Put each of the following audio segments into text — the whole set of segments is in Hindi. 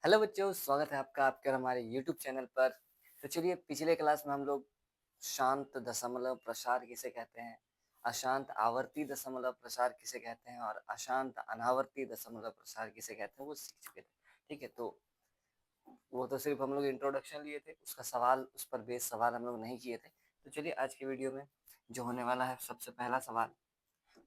हेलो बच्चों, स्वागत है आपका आपके और हमारे यूट्यूब चैनल पर। तो चलिए, पिछले क्लास में हम लोग शांत दशमलव प्रसार किसे कहते हैं, अशांत आवर्ती दशमलव प्रसार किसे कहते हैं और अशांत अनावर्ती दशमलव प्रसार किसे कहते हैं वो सीख चुके थे। ठीक है, तो वो तो सिर्फ हम लोग इंट्रोडक्शन लिए थे, उसका सवाल उस पर बेस सवाल हम लोग नहीं किए थे। तो चलिए, आज के वीडियो में जो होने वाला है, सबसे पहला सवाल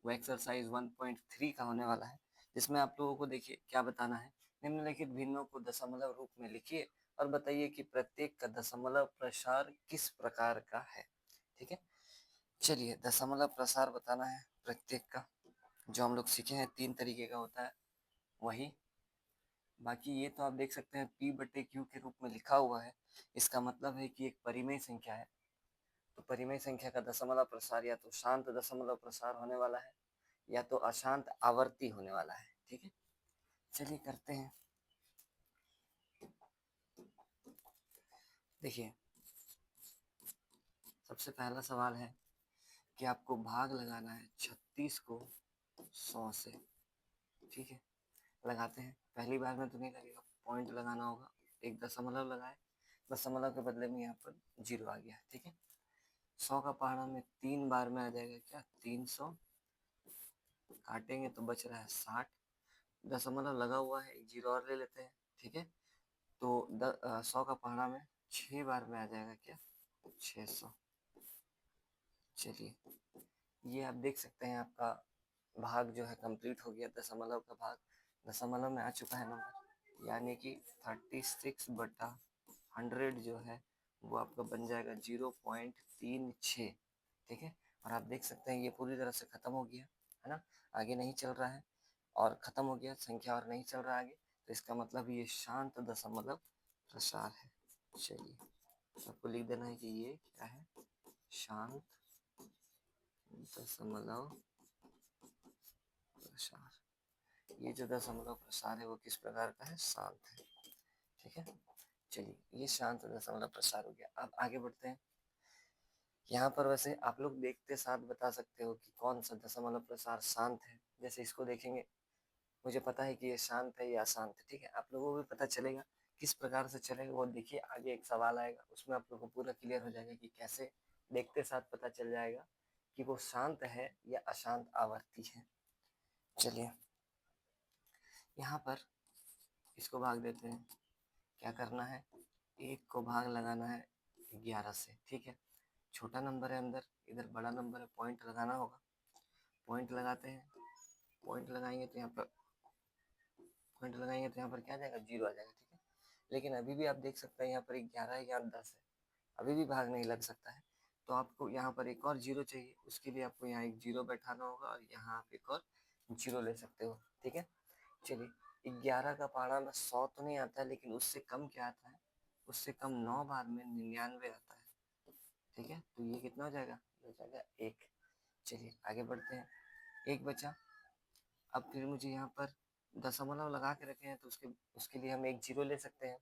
वो एक्सरसाइज 1.3 का होने वाला है, जिसमें आप लोगों को देखिए क्या बताना है। निम्नलिखित भिन्नों को दशमलव रूप में लिखिए और बताइए कि प्रत्येक का दशमलव प्रसार किस प्रकार का है। ठीक है, चलिए दशमलव प्रसार बताना है प्रत्येक का। जो हम लोग सीखे हैं 3 तरीके का होता है वही। बाकी ये तो आप देख सकते हैं P बटे Q के रूप में लिखा हुआ है। इसका मतलब है कि एक परिमेय संख्या है, तो परिमेय संख्या का दशमलव प्रसार या तो शांत दशमलव प्रसार होने वाला है या तो अशांत आवर्ती होने वाला है। ठीक है, चलिए करते हैं। देखिए, सबसे पहला सवाल है कि आपको भाग लगाना है 36 को 100 से। ठीक है, लगाते हैं। पहली बार में तो नहीं लगेगा, पॉइंट लगाना होगा। एक दशमलव लगाए, दशमलव के बदले में यहाँ पर 0 आ गया। ठीक है, 100 का पहाड़ा में 3 बार में आ जाएगा क्या, 300। काटेंगे तो बच रहा है 60। दशमलव लगा हुआ है, एक 0 और ले लेते हैं। ठीक है, तो 100 का पहाड़ा में 6 बार में आ जाएगा क्या, 600। चलिए, ये आप देख सकते हैं आपका भाग जो है कंप्लीट हो गया। दशमलव का भाग दशमलव में आ चुका है नंबर, यानी कि 36/100 जो है वो आपका बन जाएगा 0.36। ठीक है, और आप देख सकते हैं ये पूरी तरह से खत्म हो गया है ना, आगे नहीं चल रहा है और खत्म हो गया संख्या और नहीं चल रहा आगे। तो इसका मतलब ये शांत दशमलव प्रसार है। चलिए, आपको लिख देना है कि ये क्या है, शांत दशमलव प्रसार। ये जो दशमलव प्रसार है वो किस प्रकार का है, शांत है। ठीक है, चलिए ये शांत दशमलव प्रसार हो गया। अब आगे बढ़ते हैं। यहाँ पर वैसे आप लोग देखते साथ बता सकते हो कि कौन सा दशमलव प्रसार शांत है। जैसे इसको देखेंगे, मुझे पता है कि ये शांत है या अशांत है। ठीक है, आप लोगों को भी पता चलेगा किस प्रकार से चलेगा वो। देखिए आगे एक सवाल आएगा, उसमें आप लोगों को पूरा क्लियर हो जाएगा कि कैसे। देखते साथ पता चल जाएगा कि वो शांत है या अशांत आवर्ती है। चलिए, यहाँ पर इसको भाग देते हैं। क्या करना है, एक को भाग लगाना है 11 से। ठीक है, छोटा नंबर है अंदर, इधर बड़ा नंबर है, पॉइंट लगाना होगा। पॉइंट लगाते हैं, पॉइंट लगाएंगे तो यहाँ पर क्या आ जाएगा, 0 आ जाएगा। ठीक है, लेकिन अभी भी आप देख सकते हैं यहाँ पर 11 है, यहाँ 10 है, अभी भी भाग नहीं लग सकता है। तो आपको यहाँ पर एक और 0 चाहिए, उसके लिए आपको यहाँ एक 0 बैठाना होगा और यहाँ आप एक और 0 ले सकते हो। ठीक है, चलिए 11 का पहाड़ा में 100 तो नहीं आता है, लेकिन उससे कम क्या आता है, उससे कम 9 बार में 99 आता है। ठीक है, तो ये कितना हो जाएगा, ये हो जाएगा 1। चलिए आगे बढ़ते हैं, एक बचा। अब फिर मुझे यहाँ पर दशमलव लगा के रखे हैं, तो उसके उसके लिए हम एक 0 ले सकते हैं।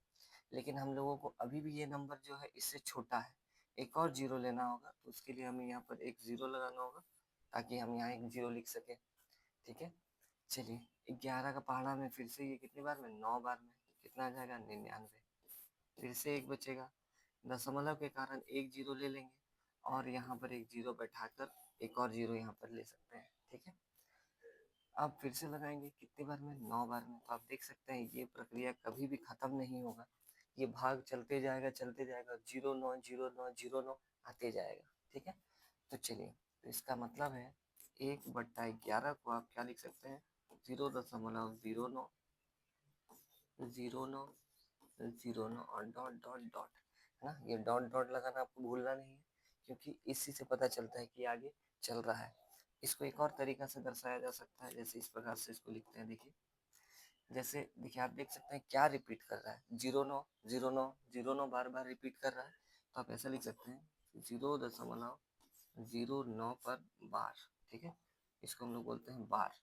लेकिन हम लोगों को अभी भी ये नंबर जो है इससे छोटा है, एक और 0 लेना होगा। तो उसके लिए हमें यहाँ पर एक 0 लगाना होगा, ताकि हम यहाँ एक 0 लिख सकें। ठीक है, चलिए 11 का पहाड़ा में फिर से ये कितनी बार में, 9 बार में, कितना आ जाएगा, 99। फिर से एक बचेगा, दशमलव के कारण एक 0 ले लेंगे और यहाँ पर एक 0 बैठाकर एक और 0 यहाँ पर ले सकते हैं। ठीक है, अब फिर से लगाएंगे कितनी बार में, 9 बार में। तो आप देख सकते हैं ये प्रक्रिया कभी भी खत्म नहीं होगा, ये भाग चलते जाएगा चलते जाएगा, 09 09 09 आते जाएगा। ठीक है, तो चलिए, तो इसका मतलब है 1/11 को आप क्या लिख सकते हैं, 0.09 09 09 और डॉट डॉट डॉट, है ना। ये डॉट डॉट लगाना आपको भूलना नहीं है, क्योंकि इसी से पता चलता है कि आगे चल रहा है। इसको एक और तरीका से दर्शाया जा सकता है, जैसे इस प्रकार से इसको लिखते हैं। देखिए, जैसे देखिए आप देख सकते हैं क्या रिपीट कर रहा है, 09 09 09 बार बार रिपीट कर रहा है। तो आप ऐसा लिख सकते हैं 0.09 पर बार। ठीक है, इसको हम लोग बोलते हैं बार।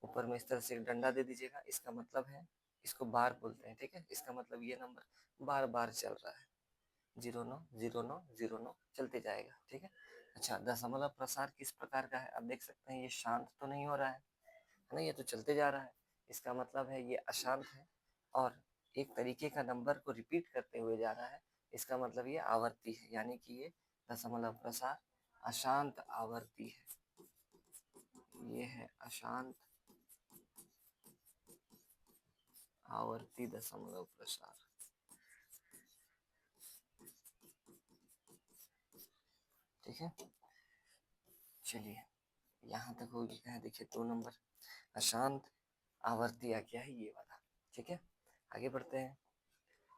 ऊपर में इस तरह से एक डंडा दे दीजिएगा, इसका मतलब है, इसको बार बोलते हैं। ठीक है, इसका मतलब ये नंबर बार बार चल रहा है, 09 09 09 चलते जाएगा। ठीक है, अच्छा, दशमलव प्रसार किस प्रकार का है, आप देख सकते हैं ये शांत तो नहीं हो रहा है ना, ये तो चलते जा रहा है। इसका मतलब है ये अशांत है और एक तरीके का नंबर को रिपीट करते हुए जा रहा है, इसका मतलब ये आवर्ती है, यानी कि ये दशमलव प्रसार अशांत आवर्ती है। ये है अशांत आवर्ती दशमलव प्रसार। ठीक है, चलिए यहाँ तक हो गया है। देखिए 2 नंबर अशांत आवर्ती आ गया है ये वाला। ठीक है, आगे बढ़ते हैं।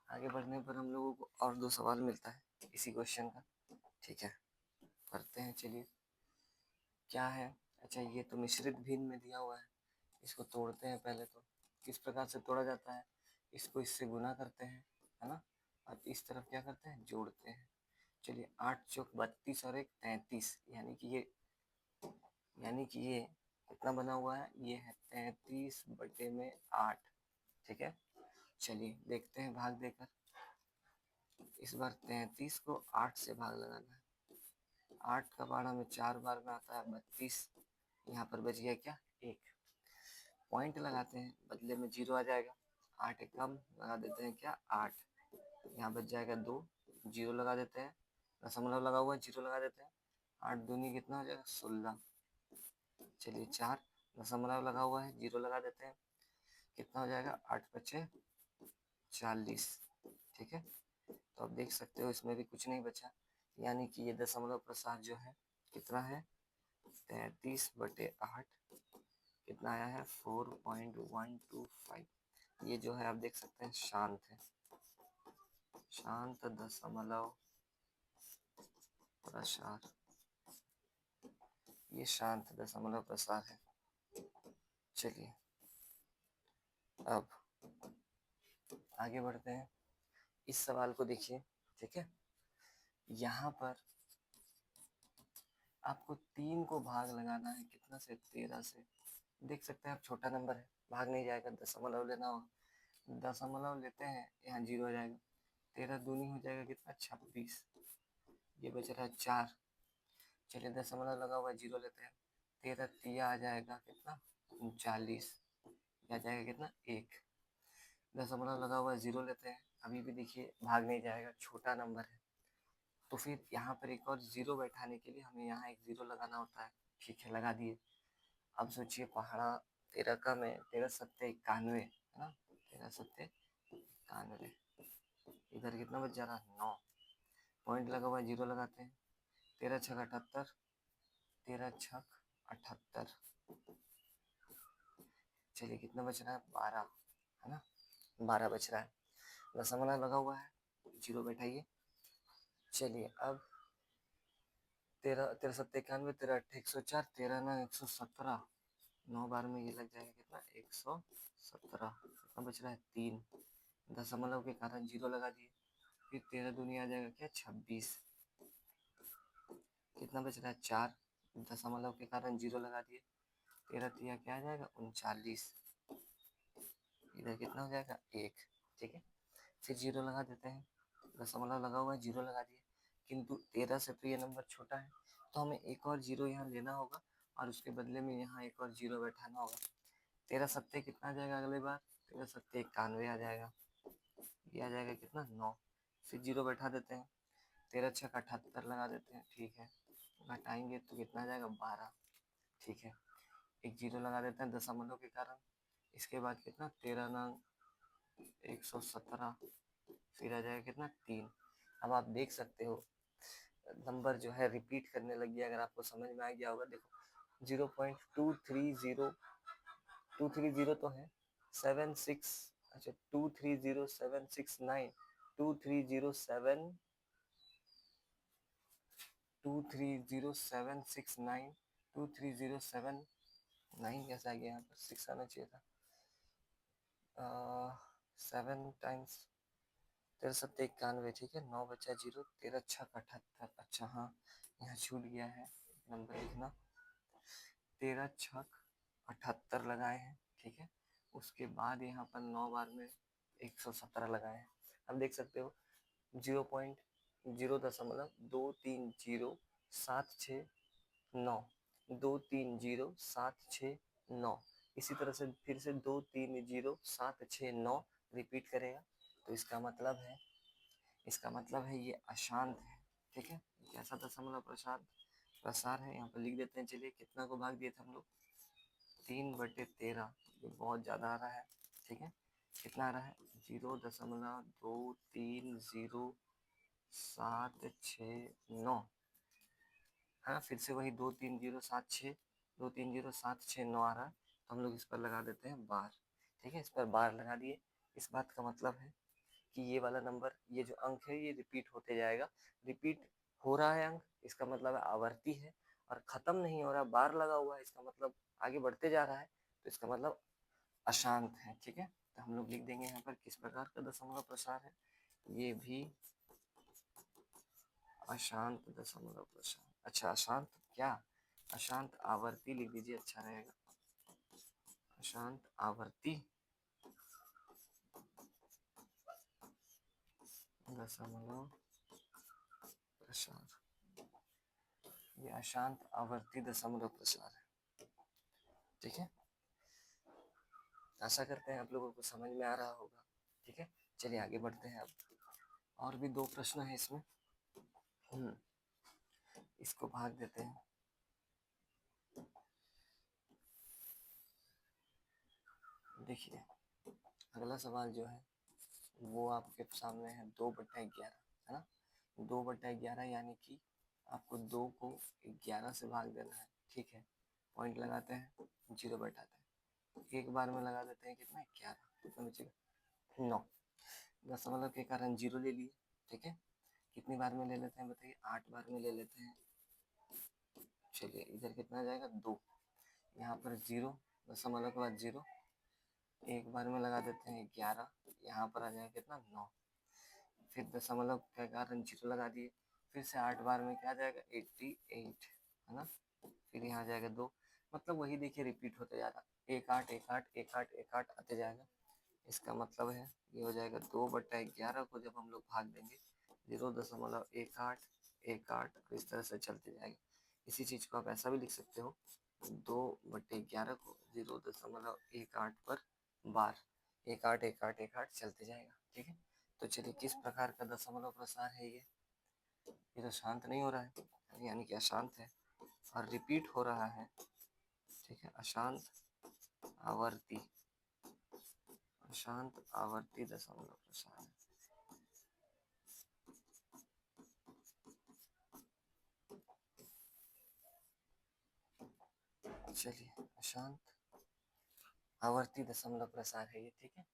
आगे बढ़ने पर हम लोगों को और 2 सवाल मिलता है इसी क्वेश्चन का। ठीक है, पढ़ते हैं। चलिए क्या है, अच्छा ये तो मिश्रित भिन्न में दिया हुआ है, इसको तोड़ते हैं पहले। तो किस प्रकार से तोड़ा जाता है, इसको इससे गुना करते हैं, है ना, और इस तरफ क्या करते हैं, जोड़ते हैं। चलिए 8 चौक 32 और 1 33, यानी कि ये कितना बना हुआ है, ये है 33 बटे में 8। ठीक है, चलिए देखते हैं भाग देकर। इस बार 33 को 8 से भाग लगाना है। 8 का बाड़ा में 4 बार में आता है 32, यहाँ पर बच गया क्या, 1। पॉइंट लगाते हैं, बदले में 0 आ जाएगा। 8 एक कम लगा देते हैं क्या, 8। यहाँ बच जाएगा 2, 0 लगा देते हैं, दशमलव लगा हुआ है 0 लगा देते हैं। 8 दूनी कितना हो जाएगा, 16। चलिए 4, दशमलव लगा हुआ है 0 लगा देते हैं, कितना हो जाएगा, 8 पचे 40। ठीक है, तो आप देख सकते हो इसमें भी कुछ नहीं बचा, यानी कि ये दशमलव प्रसार जो है कितना है, 33 बटे 8, कितना आया है, 4.125। ये जो है आप देख सकते हैं शांत है, शांत दशमलव प्रसार, ये शांत दशमलव प्रसार है। चलिए अब आगे बढ़ते हैं। इस सवाल को देखिए। ठीक है, यहाँ पर आपको 3 को भाग लगाना है, कितना से, 13 से। देख सकते हैं आप, छोटा नंबर है, भाग नहीं जाएगा, दशमलव लेना होगा। दशमलव लेते हैं, यहाँ 0 हो जाएगा। 13 दूनी हो जाएगा कितना, 26। ये बच रहा है 4। चलिए दशमलव लगा हुआ 0 लेते हैं, 13 तिया आ जाएगा कितना, 39। आ जाएगा कितना, 1। दशमलव लगा हुआ 0 लेते हैं, अभी भी देखिए भाग नहीं जाएगा, छोटा नंबर है। तो फिर यहाँ पर एक और 0 बैठाने के लिए हमें यहाँ एक 0 लगाना होता है। ठीक है, लगा दिए। अब सोचिए पहाड़ा 13 का में 13 सत्ते 91 है ना, 13 सत्ते 91, इधर कितना बच जा रहा है, 9। पॉइंट लगा हुआ है 0 लगाते हैं, 13 छक 78, 13 छक 78। चलिए कितना बच रहा है, 12, है ना, 12 बच रहा है। दशमलव लगा हुआ है, 0 बैठाइए। चलिए अब 13 13 सत्ते 91, 13 अट्ठे 104, 13 ना 117, 9 बार में ये लग जाएगा कितना, 117। कितना बच रहा है, 3। दशमलव के कारण 0 लगा दिए, फिर 13 दूनी आ जाएगा क्या, 26। कितना बच रहा है, 4। दशमलव के कारण 0 लगा दिए, 13 तिया क्या आ जाएगा, 39। इधर कितना हो जाएगा, 1। ठीक है, फिर 0 लगा देते हैं, दशमलव लगा हुआ है 0 लगा दिए, किंतु 13 से तो ये नंबर छोटा है, तो हमें एक और 0 यहाँ लेना होगा और उसके बदले में यहाँ एक और 0 बैठाना होगा। 13 सत्ते कितना आ जाएगा अगले बार, 13 सत्ते 91 आ जाएगा, ये आ जाएगा कितना, 9। फिर 0 बैठा देते हैं, 13 छक 78 लगा देते हैं। ठीक है, घटाएंगे तो कितना आ जाएगा, 12। ठीक है, एक 0 लगा देते हैं दशमलव के कारण, इसके बाद कितना, 13 नंग 117, फिर आ जाएगा कितना, 3। अब आप देख सकते हो नंबर जो है रिपीट करने लग गया, अगर आपको समझ में आ गया होगा। देखो 0.230, 230 तो है 76, अच्छा 230769, 2307, 230769, 2307, 9 कैसे आ गया, यहाँ पर 6 आना चाहिए था। 7 टाइम्स 13 सत्ते 91, ठीक है, 9 बचा 0, 13 छक 78। अच्छा हाँ, यहाँ छूट गया है नंबर लिखना, 13 छक 78 लगाए हैं। ठीक है, उसके बाद यहाँ पर 9 बार में 117 लगाए हैं। अब देख सकते हो 0.230769, 230769, इसी तरह से फिर से 230769, रिपीट करेगा तो इसका मतलब है ये अशांत है। ठीक है, कैसा दशमलव प्रसार है यहाँ पर लिख देते हैं। चलिए कितना को भाग दिए थे हम लोग, 3/13, ये बहुत ज़्यादा आ रहा है। ठीक है, कितना आ रहा है, 0.230769। हाँ, फिर से वही 23076 आ रहा है, तो हम लोग इस पर लगा देते हैं बार। ठीक है, इस पर बार लगा दिए। इस बात का मतलब है कि ये वाला नंबर, ये जो अंक है ये रिपीट होते जाएगा। रिपीट हो रहा है अंक, इसका मतलब है आवर्ती है, और खत्म नहीं हो रहा, बार लगा हुआ है, इसका मतलब आगे बढ़ते जा रहा है, तो इसका मतलब अशांत है। ठीक है, तो हम लोग लिख देंगे यहाँ पर किस प्रकार का दशमलव प्रसार है, ये भी अशांत दशमलव प्रसार। अच्छा, अशांत क्या, अशांत आवर्ती लिख दीजिए, अच्छा रहेगा, अशांत आवर्ती दशमलव प्रसार, ये अशांत आवर्ती दशमलव प्रसार है। ठीक है, आशा करते हैं आप लोगों को समझ में आ रहा होगा। ठीक है, चलिए आगे बढ़ते हैं। अब और भी 2 प्रश्न है इसमें, इसको भाग देते हैं। देखिए अगला सवाल जो है वो आपके सामने है 2/11, है ना। 2/11 यानी कि आपको 2 को 11 से भाग देना है। ठीक है, पॉइंट लगाते हैं, 0 बैठाते हैं, एक बार में लगा देते हैं, कितना 11, कितना बचेगा 9। दशमलव के कारण 0 ले लिए। ठीक है, कितनी बार में ले लेते हैं बताइए, 8 बार में ले लेते हैं। चलिए इधर कितना जाएगा 2, यहाँ पर 0, दशमलव के बाद 0, एक बार में लगा देते हैं 11, यहाँ पर आ जाएगा कितना 9, फिर दशमलव के कारण 0 लगा दिए, फिर से 8 बार में क्या आ जाएगा 88, है ना, फिर यहाँ जाएगा 2, मतलब वही देखिए रिपीट होते जा रहा, 1 8 1 8 1 8 1 8 आते जाएगा। इसका मतलब है ये हो जाएगा 2/11 को जब हम लोग भाग देंगे 0.18 इस तरह से चलते जाएगा। इसी चीज़ को आप ऐसा भी लिख सकते हो, 2/11 को 0.18 पर बार 1 8 1 8 1 8 चलते जाएगा। ठीक है, तो चलिए किस प्रकार का दशमलव प्रसार है ये तो शांत नहीं हो रहा है, यानी कि अशांत है और रिपीट हो रहा है। ठीक है, अशांत आवर्ती, अशांत आवर्ती दशमलव प्रसार है। चलिए अशांत आवर्ती दशमलव प्रसार है ये। ठीक है,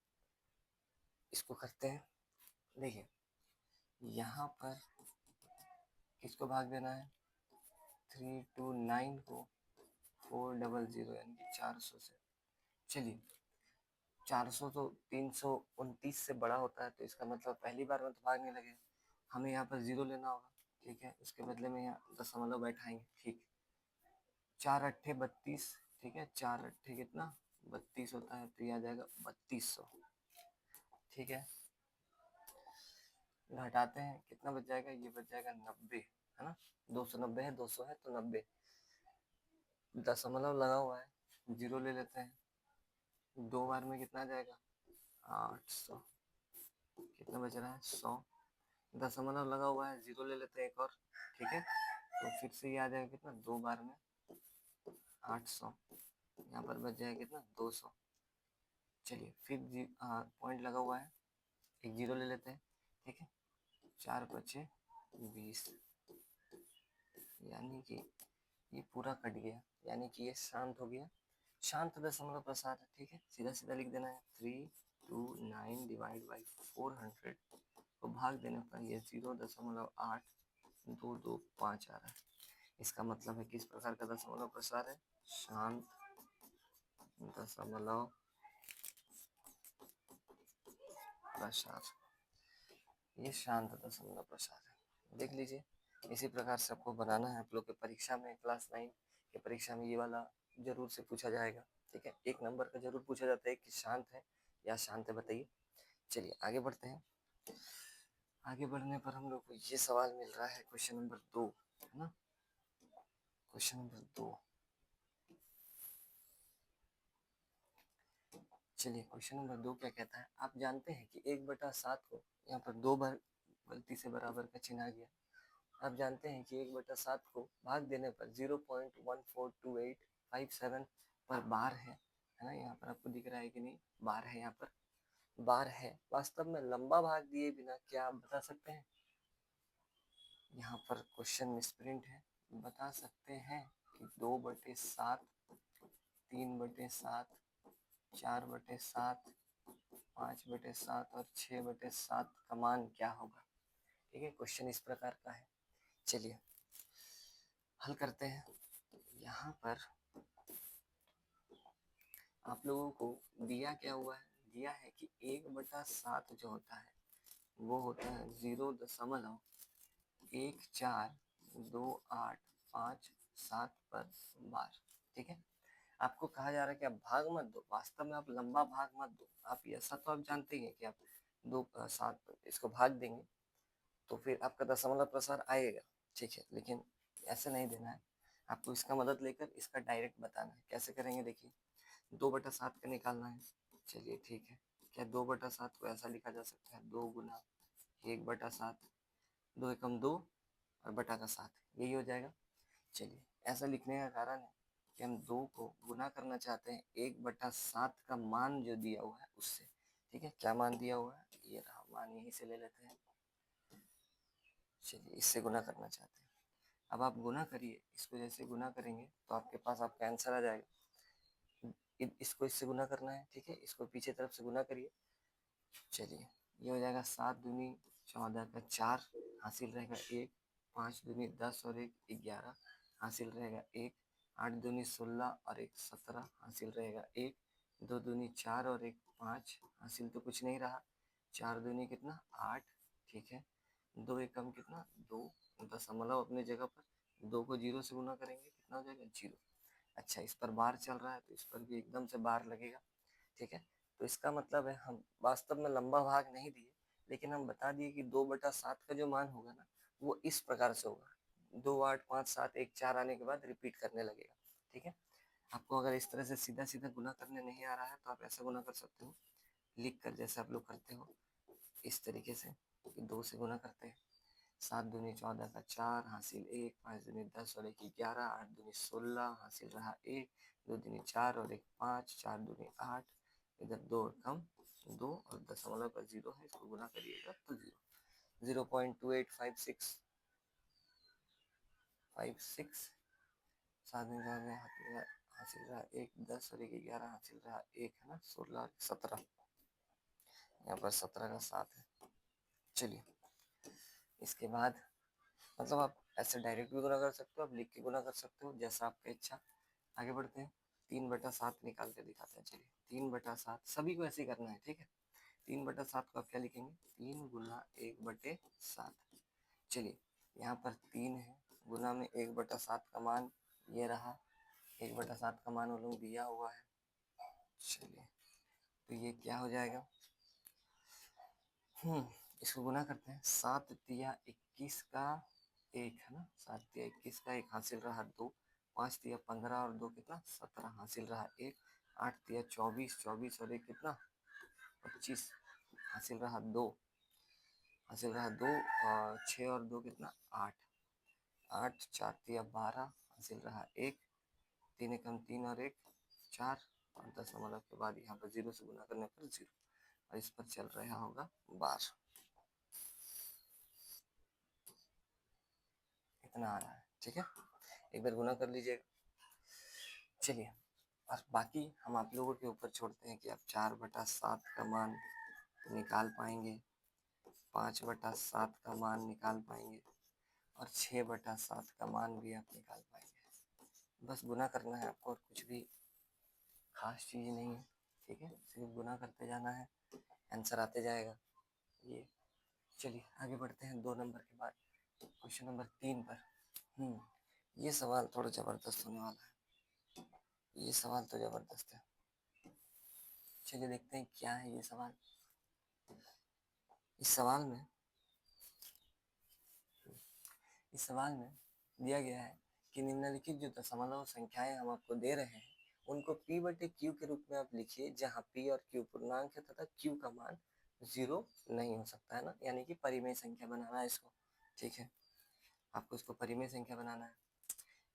इसको करते हैं। देखिए यहाँ पर किसको भाग देना है, 329 को 400 यानी कि 400 से। चलिए 400 तो 329 से बड़ा होता है, तो इसका मतलब पहली बार में तो भागने लगे, हमें यहाँ पर 0 लेना होगा। ठीक है, उसके बदले में यहाँ दशमलव बैठाएंगे। ठीक, 4 अट्ठे 32, ठीक है, 4 अट्ठे कितना 32 होता है, तो ये आ जाएगा 3200। ठीक है, घटाते हैं, कितना बच जाएगा, ये बच जाएगा 90, है ना, 290 है, 200 है तो 90, दशमलव लगा हुआ है, 0 ले लेते हैं, 2 बार में कितना आ जाएगा 800, कितना बच रहा है 100, दशमलव लगा हुआ है, 0 ले लेते हैं एक और। ठीक है, तो फिर से ये आ जाएगा कितना, 2 बार में 800, यहाँ पर बच जाएगा कितना 200। चलिए फिर पॉइंट लगा हुआ है, एक 0 ले लेते हैं। ठीक है, 4 बचे 20, यानी कि ये पूरा कट गया, यानी कि ये शांत हो गया, शांत दशमलव प्रसार है। ठीक है, सीधा सीधा लिख देना है, 329 डिवाइड बाई 400 को भाग देने पर ये 0.8225 आ रहा है। इसका मतलब है किस प्रकार का दशमलव प्रसार है, शांत दशमलव प्रसार, ये शांत दशमलव प्रसार है। देख लीजिए, इसी प्रकार से आपको बनाना है। आप लोग के परीक्षा में क्लास 9 के परीक्षा में ये वाला जरूर से पूछा जाएगा। ठीक है, 1 नंबर का जरूर पूछा जाता है कि शांत है या शांत है, बताइए। चलिए आगे बढ़ते हैं। आगे बढ़ने पर हम लोग को ये सवाल मिल रहा है, क्वेश्चन नंबर 2, है ना, क्वेश्चन नंबर 2। चलिए क्वेश्चन नंबर 2 क्या कहता है, आप जानते हैं कि 1/7 को यहाँ पर 2 बार गलती से बराबर का चिन्ह आ गया। आप जानते हैं कि 1/7 को भाग देने पर 0.142857 पर बार है ना? यहाँ पर आपको दिख रहा है कि नहीं, बार है, यहाँ पर बार है। वास्तव में लंबा भाग दिए बिना क्या आप बता सकते हैं? यहाँ पर क्वेश्चन मिसप्रिंट है। बता सकते हैं कि 2/7, 3/7, 4/7, 5/7 और 6/7 का मान क्या होगा? ठीक है, क्वेश्चन इस प्रकार का है। चलिए हल करते हैं। यहाँ पर आप लोगों को दिया क्या हुआ है, दिया है कि 1/7 जो होता है वो होता है 0.142857 पर बार। ठीक है, आपको कहा जा रहा है कि आप भाग मत दो, वास्तव में आप लंबा भाग मत दो। आप ऐसा तो आप जानते ही हैं कि आप 2/7 इसको भाग देंगे तो फिर आपका दशमलव प्रसार आएगा। ठीक है, लेकिन ऐसे नहीं देना है आपको, इसका मदद लेकर इसका डायरेक्ट बताना है। कैसे करेंगे देखिए, 2/7 का निकालना है। चलिए ठीक है, क्या 2/7 को ऐसा लिखा जा सकता है, 2 गुना 1/7, 2 एकम 2 और बटा का 7, यही हो जाएगा। चलिए ऐसा लिखने का कारण है कि हम 2 को गुना करना चाहते हैं 1/7 का मान जो दिया हुआ है उससे। ठीक है, क्या मान दिया हुआ है, ये रहा मान, यहीं से ले लेते हैं। चलिए इससे गुना करना चाहते हैं। अब आप गुना करिए, इसको जैसे गुना करेंगे तो आपके पास आपका आंसर आ जाएगा। इसको इससे गुना करना है, ठीक है, इसको पीछे तरफ से गुना करिए। चलिए ये हो जाएगा 7 दूनी 14 का 4 हासिल रहेगा 1, 5 दूनी 10 और 1 11 हासिल रहेगा 1, 8 दूनी 16 और 1 17 हासिल रहेगा 1, 2 दूनी 4 और 1 5 हासिल तो कुछ नहीं रहा, 4 दूनी कितना 8। ठीक है, 2 एकम कितना 2, दशमलव अपनी जगह पर, 2 को 0 से गुना करेंगे कितना हो जाएगा 0। अच्छा, इस पर बार चल रहा है तो इस पर भी एकदम से बार लगेगा। ठीक है, तो इसका मतलब है हम वास्तव में लंबा भाग नहीं दिए, लेकिन हम बता दिए कि 2/7 का जो मान होगा ना वो इस प्रकार से होगा, 2 8 5 7 1 4 आने के बाद रिपीट करने लगेगा। ठीक है, आपको अगर इस तरह से सीधा सीधा गुना करने नहीं आ रहा है तो आप ऐसा गुना कर सकते हो, लिख कर, जैसे आप लोग करते हो इस तरीके से कि 2 से गुना करते हैं। 7 दूनी 14 का 4 हासिल 1, 5 दूनी 10 और 1 11, 8 दूनी 16 हासिल रहा 1, 2 दूनी 4 और 1 5, 4 दूनी 8, इधर 2 कम 2 और दशमलव का 0 है, इसको गुना करिएगा तो 0.2856 7 में हासिल रहा 1 10 और 1 11 हासिल रहा 1 है ना, 16 और 17, यहाँ पर 17 का 7 है। चलिए इसके बाद मतलब आप ऐसे डायरेक्ट भी गुना कर सकते हो, आप लिख के गुना कर सकते हो, जैसा आपका इच्छा। आगे बढ़ते हैं, 3/7 निकाल के दिखाते हैं। चलिए 3/7 सभी को ऐसे ही करना है। ठीक है, 3/7 को आप क्या लिखेंगे, 3 गुना 1/7। चलिए यहाँ पर 3 है, गुना में 1/7 का मान ये रहा, 1/7 का मान वो लोग दिया हुआ है। चलिए तो ये क्या हो जाएगा, इसको गुना करते हैं। 7 तिया 21 का 1 है ना, 7 तिया 21 का 1 हासिल रहा 2, 5 तिया 15 और 2 कितना 17 हासिल रहा 1, 8 तिया 24, 24 और 1 कितना 25 हासिल रहा 2, हासिल रहा 2 और 6 और 2 कितना 8, 8 4 तिया 12 हासिल रहा 1, 3 एकम 3 और 1 4 और दशमलव के बाद यहाँ पर 0 से गुना करने पर 0 और इस पर चल रहा होगा बार। इतना आ रहा है। ठीक है, एक बार गुना कर लीजिएगा। चलिए और बाकी हम आप लोगों के ऊपर छोड़ते हैं कि आप 4/7 का मान निकाल पाएंगे, 5/7 का मान निकाल पाएंगे और 6/7 का मान भी आप निकाल पाएंगे। बस गुना करना है आपको और कुछ भी खास चीज़ नहीं है। ठीक है, सिर्फ गुना करते जाना है, आंसर आते जाएगा ये। चलिए आगे बढ़ते हैं 2 नंबर के बाद क्वेश्चन नंबर 3 पर। ये सवाल थोड़ा ज़बरदस्त होने वाला है, ये सवाल तो ज़बरदस्त है। चलिए देखते हैं क्या है ये सवाल। इस सवाल में दिया गया है कि निम्नलिखित जो दशमलव संख्याएं हम आपको दे रहे हैं उनको p बटे q के रूप में आप लिखिए, जहाँ p और q पूर्णांक है तथा q का मान 0 नहीं हो सकता है ना, यानी कि परिमेय संख्या बनाना है इसको। ठीक है, आपको इसको परिमेय संख्या बनाना है।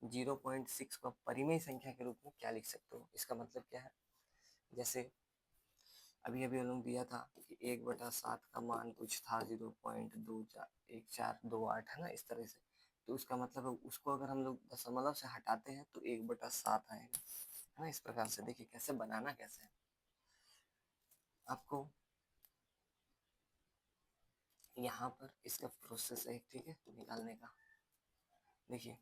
0.6 को परिमेय संख्या के रूप में क्या लिख सकते हो, इसका मतलब क्या है, जैसे अभी अभी हम लोग दिया था कि 1/7 का मान कुछ था 0.241428 है ना, इस तरह से। तो उसका मतलब उसको अगर हम लोग दशमलव से हटाते हैं तो 1/7 आएगा, है ना। इस प्रकार से देखिए कैसे बनाना, कैसे है आपको यहाँ पर इसका प्रोसेस है, ठीक है, निकालने का। देखिए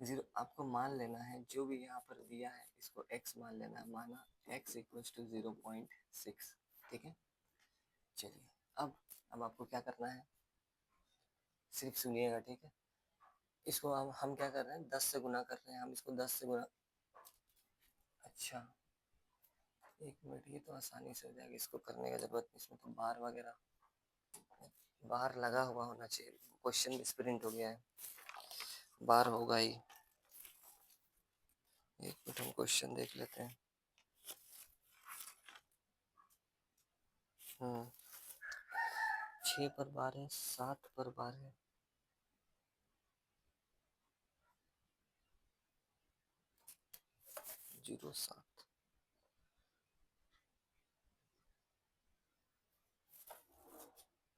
जीरो आपको मान लेना है, जो भी यहाँ पर दिया है इसको x मान लेना है, माना x इक्वल्स टू 0.6, ठीक है। चलिए अब आपको क्या करना है, सिर्फ सुनिएगा, ठीक है। इसको हम क्या कर रहे हैं, 10 से गुना कर रहे हैं, हम इसको 10 से गुना, अच्छा 1 मिनट, ये तो आसानी से हो जाएगा, इसको करने का जरूरत नहीं, इसमें तो बार वगैरह बार लगा हुआ होना चाहिए, क्वेश्चन मिसप्रिंट हो गया है, बार होगा ही। एक मिनट हम क्वेश्चन देख लेते हैं। 6 पर बार है, 7 पर बार है, 07,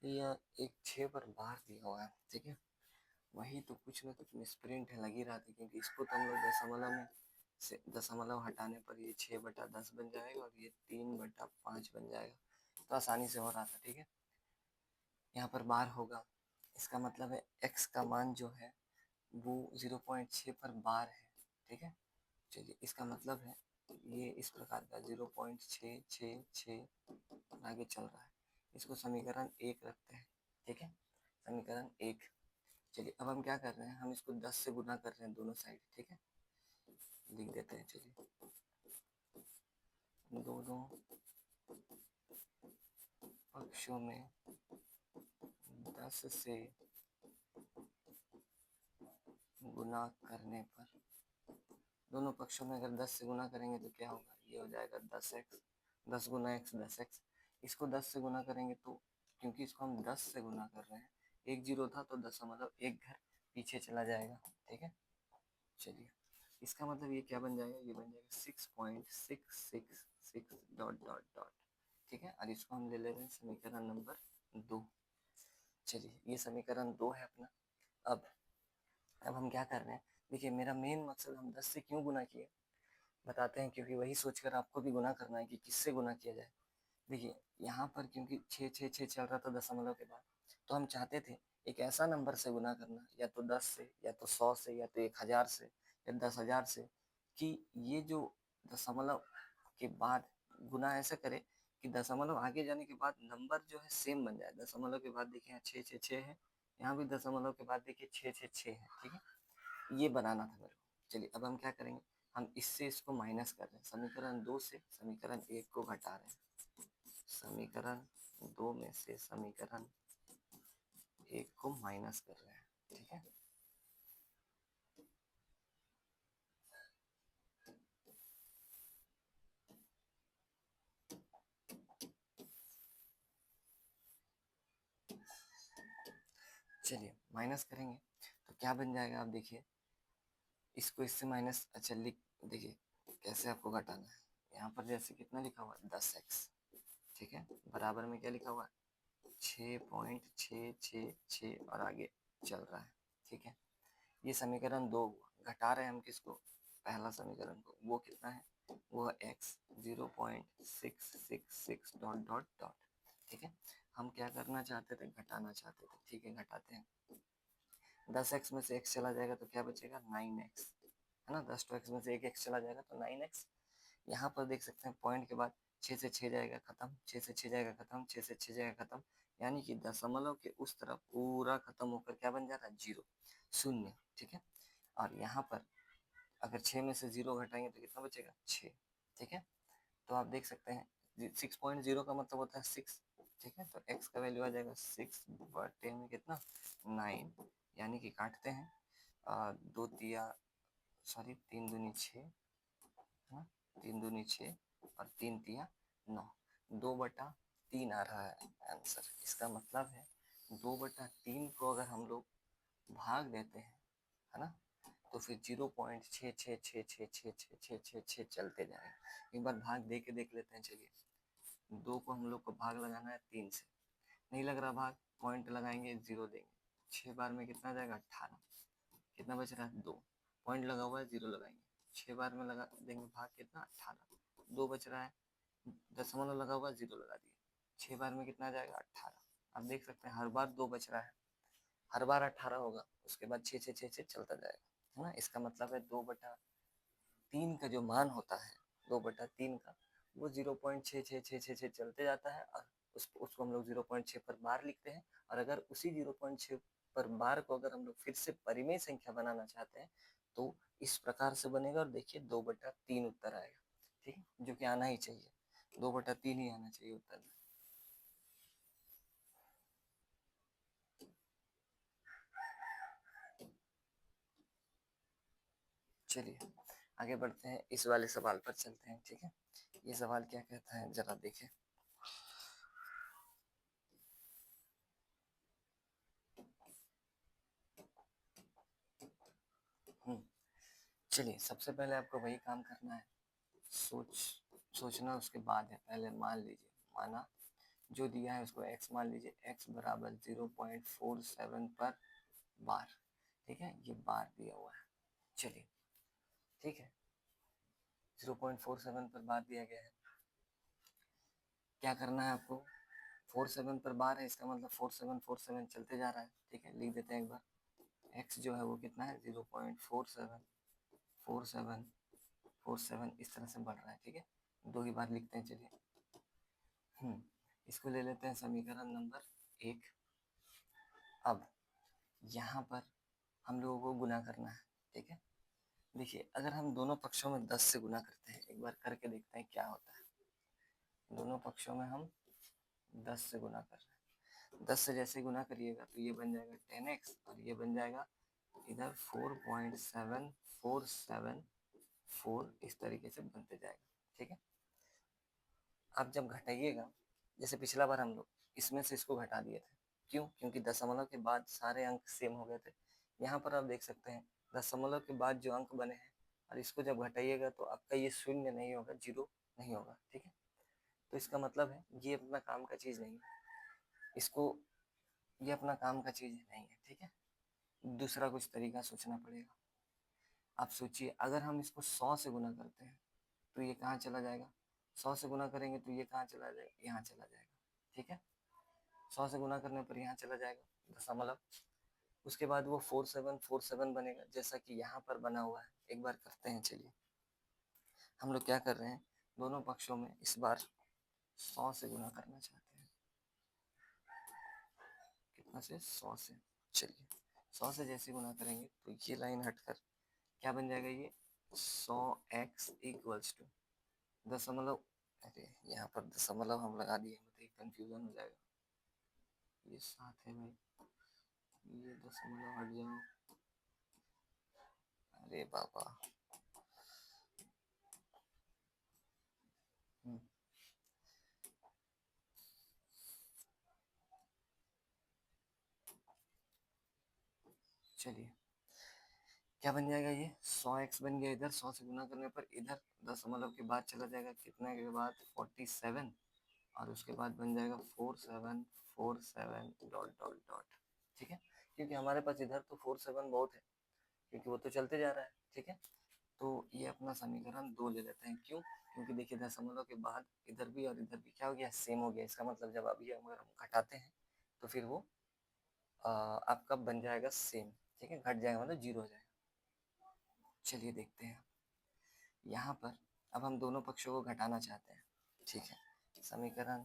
या एक 6 पर बार दिया हुआ है, ठीक है। वही तो कुछ ना कुछ मिसप्रिंट है, लग ही रहा था, क्योंकि इसको तो हम लोग दशमलव में से दशमलव हटाने पर ये 6/10 बन जाएगा और ये 3/5 बन जाएगा, तो आसानी से हो रहा था, ठीक है। यहाँ पर बार होगा, इसका मतलब है x का मान जो है वो 0.6 पर बार है, ठीक है। चलिए इसका मतलब है ये इस प्रकार का 0.666 आगे चल रहा है, इसको समीकरण 1 रखते हैं, ठीक है, समीकरण 1। चलिए अब हम क्या कर रहे हैं, हम इसको 10 से गुना कर रहे हैं दोनों साइड, ठीक है, लिख देते हैं। चलिए दोनों पक्षों में 10 से गुना करने पर, दोनों पक्षों में अगर 10 से गुना करेंगे तो क्या होगा, ये हो जाएगा 10x, 10 गुना x 10x। इसको 10 से गुना करेंगे तो, क्योंकि इसको हम 10 से गुना कर रहे हैं, एक जीरो था तो दशमलव एक घर पीछे चला जाएगा, ठीक है। चलिए इसका मतलब ये क्या बन जाएगा, ये बन जाएगा 6.666 डॉट डॉट डॉट, ठीक है। और इसको हम ले ले रहे हैं समीकरण नंबर 2। चलिए ये समीकरण 2 है अपना। अब हम क्या कर रहे हैं, देखिए मेरा मेन मकसद, हम 10 से क्यों गुना किए बताते हैं, क्योंकि वही सोचकर आपको भी गुना करना है कि किससे गुना किया जाए। देखिए यहाँ पर क्योंकि 6 चल रहा था दशमलव के बाद, तो हम चाहते थे एक ऐसा नंबर से गुना करना, या तो 10 से, या तो 100 से, या तो 1000 से, या 10,000 से, कि ये जो दशमलव के बाद गुना ऐसा करे कि दशमलव आगे जाने के बाद नंबर जो है सेम बन जाए। दशमलव के बाद देखिए 6 है, यहाँ भी दशमलव के बाद देखिए 6 है, ठीक है, ये बनाना था मेरे को। चलिए अब हम क्या करेंगे, हम इससे इसको माइनस कर रहे हैं, समीकरण 2 से समीकरण 1 को घटा रहे हैं, समीकरण 2 में से समीकरण 1 को माइनस कर रहे हैं, ठीक है। चलिए माइनस करेंगे तो क्या बन जाएगा, आप देखिए इसको इससे माइनस, अच्छा लिख, देखिए कैसे आपको घटाना है। यहाँ पर जैसे कितना लिखा हुआ है 10x, ठीक है, बराबर में क्या लिखा हुआ है 6.666 और आगे चल रहा है, ठीक है। ये समीकरण 2 हुआ, घटा रहे हैं हम किसको, पहला समीकरण को, वो कितना है, वो x 0.666 डॉट डॉट डॉट, ठीक है। हम क्या करना चाहते थे, घटाना चाहते थे, ठीक है, घटाते हैं। 10x में से x चला जाएगा तो क्या बचेगा 9x, है ना, 10 तो x में से एक x चला जाएगा तो 9x। यहाँ पर देख सकते हैं पॉइंट के बाद 6 से 6 जाएगा खत्म, 6 से 6 जाएगा खत्म, 6 से 6 जाएगा खत्म, यानी कि दशमलव के उस तरफ पूरा खत्म होकर क्या बन जा रहा है, 0, शून्य, ठीक है। और यहाँ पर अगर 6 में से 0 घटाएंगे तो कितना बचेगा 6, ठीक है। तो आप देख सकते हैं 6.0 का मतलब होता है 6, ठीक है। तो x का वैल्यू आ जाएगा 6 बटे में कितना 9, यानी कि काटते हैं, दो तिया सॉरी 3 दूनी 6, है ना, 3 दूनी 6 और 3 तिया 9, 2/3 आ रहा है आंसर। इसका मतलब है 2/3 को अगर हम लोग भाग देते हैं, है ना, तो फिर 0.66666666 चलते जाएगा। एक बार भाग दे के देख लेते हैं, चलिए। 2 को हम लोग को भाग लगाना है 3 से, नहीं लग रहा भाग, पॉइंट लगाएंगे, 0 देंगे, 6 बार में कितना जाएगा 18, कितना बच रहा है 2, पॉइंट लगा हुआ है 0 लगाएंगे, 6 बार में लगा देंगे भाग, कितना 18, 2 बच रहा है, दशमलव लगा हुआ 0 लगा दिए, 6 बार में कितना जाएगा 18। आप देख सकते हैं हर बार 2 बच रहा है, हर बार 18 होगा, उसके बाद 6 6 6 6 चलता जाएगा, है ना। इसका मतलब है 2/3 का जो मान होता है 2/3 का, वो 0.6666 चलते जाता है, और उसको हम लोग 0.6 पर बार लिखते हैं। और अगर उसी 0.6 पर बार को अगर हम लोग फिर से परिमेय संख्या बनाना चाहते हैं तो इस प्रकार से बनेगा, और देखिए 2/3 उत्तर आएगा, ठीक है, जो कि आना ही चाहिए, 2/3 ही आना चाहिए उत्तर में। चलिए आगे बढ़ते हैं, इस वाले सवाल पर चलते हैं, ठीक है। ये सवाल क्या कहता है जरा देखें। चलिए सबसे पहले आपको वही काम करना है, सोचना उसके बाद है। पहले मान लीजिए, माना जो दिया है उसको x मान लीजिए, x बराबर 0.47 पर बार, ठीक है, ये बार दिया हुआ है। चलिए ठीक है, 0.47 पर बार दिया गया है, क्या करना है आपको, 47 पर बार है, इसका मतलब 4747 चलते जा रहा है, ठीक है, लिख देते हैं एक बार। x जो है वो कितना है 0.474747 इस तरह से बढ़ रहा है, ठीक है, 2 ही बार लिखते हैं। चलिए इसको ले लेते हैं समीकरण नंबर 1। अब यहाँ पर हम लोगों को गुना करना है, ठीक है। देखिए अगर हम दोनों पक्षों में 10 से गुना करते हैं, एक बार करके देखते हैं क्या होता है। दोनों पक्षों में हम 10 से गुना कर रहे हैं, 10 से जैसे गुना करिएगा तो ये बन जाएगा 10x, और ये बन जाएगा इधर 4.7474, इस तरीके से बनते जाएगा, ठीक है। आप जब घटाइएगा, जैसे पिछला बार हम लोग इसमें से इसको घटा दिए थे, क्यों, क्योंकि दशमलव के बाद सारे अंक सेम हो गए थे। यहाँ पर आप देख सकते हैं दशमलव के बाद जो अंक बने हैं, और इसको जब घटाइएगा तो आपका ये शून्य नहीं होगा, 0 नहीं होगा, ठीक है। तो इसका मतलब है ये अपना काम का चीज़ नहीं है, इसको, ये अपना काम का चीज़ नहीं है, ठीक है। दूसरा कुछ तरीका सोचना पड़ेगा। आप सोचिए अगर हम इसको 100 से गुना करते हैं तो ये कहाँ चला जाएगा, 100 से गुना करेंगे तो ये कहाँ चला जाएगा, यहाँ चला जाएगा, ठीक है। 100 से गुना करने पर यहाँ चला जाएगा दशमलव, उसके बाद वो 4747 बनेगा, जैसा कि यहाँ पर बना हुआ है। एक बार करते हैं, चलिए। हम लोग क्या कर रहे हैं, दोनों पक्षों में इस बार 100 से गुना करना चाहते हैं, कितना से, 100 से। चलिए 100 से जैसे गुना करेंगे तो ये लाइन हटकर क्या बन जाएगा, ये 100x इक्वल्स टू दशमलव, अरे यहाँ पर दशमलव हम लगा दिए, मतलब कंफ्यूजन हो जाएगा, ये 7 है भाई, ये दशमलव हट जाओ, अरे बाबा। चलिए क्या बन जाएगा, ये 100x बन गया, इधर 100 से गुना करने पर इधर दशमलव के बाद चला जाएगा, कितने के बाद 47, और उसके बाद बन जाएगा 4747 डॉट डॉट डॉट, ठीक है। क्योंकि हमारे पास इधर तो 47 बहुत है, क्योंकि वो तो चलते जा रहा है, ठीक है। तो ये अपना समीकरण 2 ले लेते हैं, क्यों, क्योंकि देखिए दशमलव के बाद इधर भी और इधर भी क्या हो गया, सेम हो गया। इसका मतलब जब अभी अगर हम घटाते हैं तो फिर वो आपका बन जाएगा सेम, ठीक है, घट जाएगा मतलब 0 हो जाएगा। चलिए देखते हैं, यहाँ पर अब हम दोनों पक्षों को घटाना चाहते हैं, ठीक है। समीकरण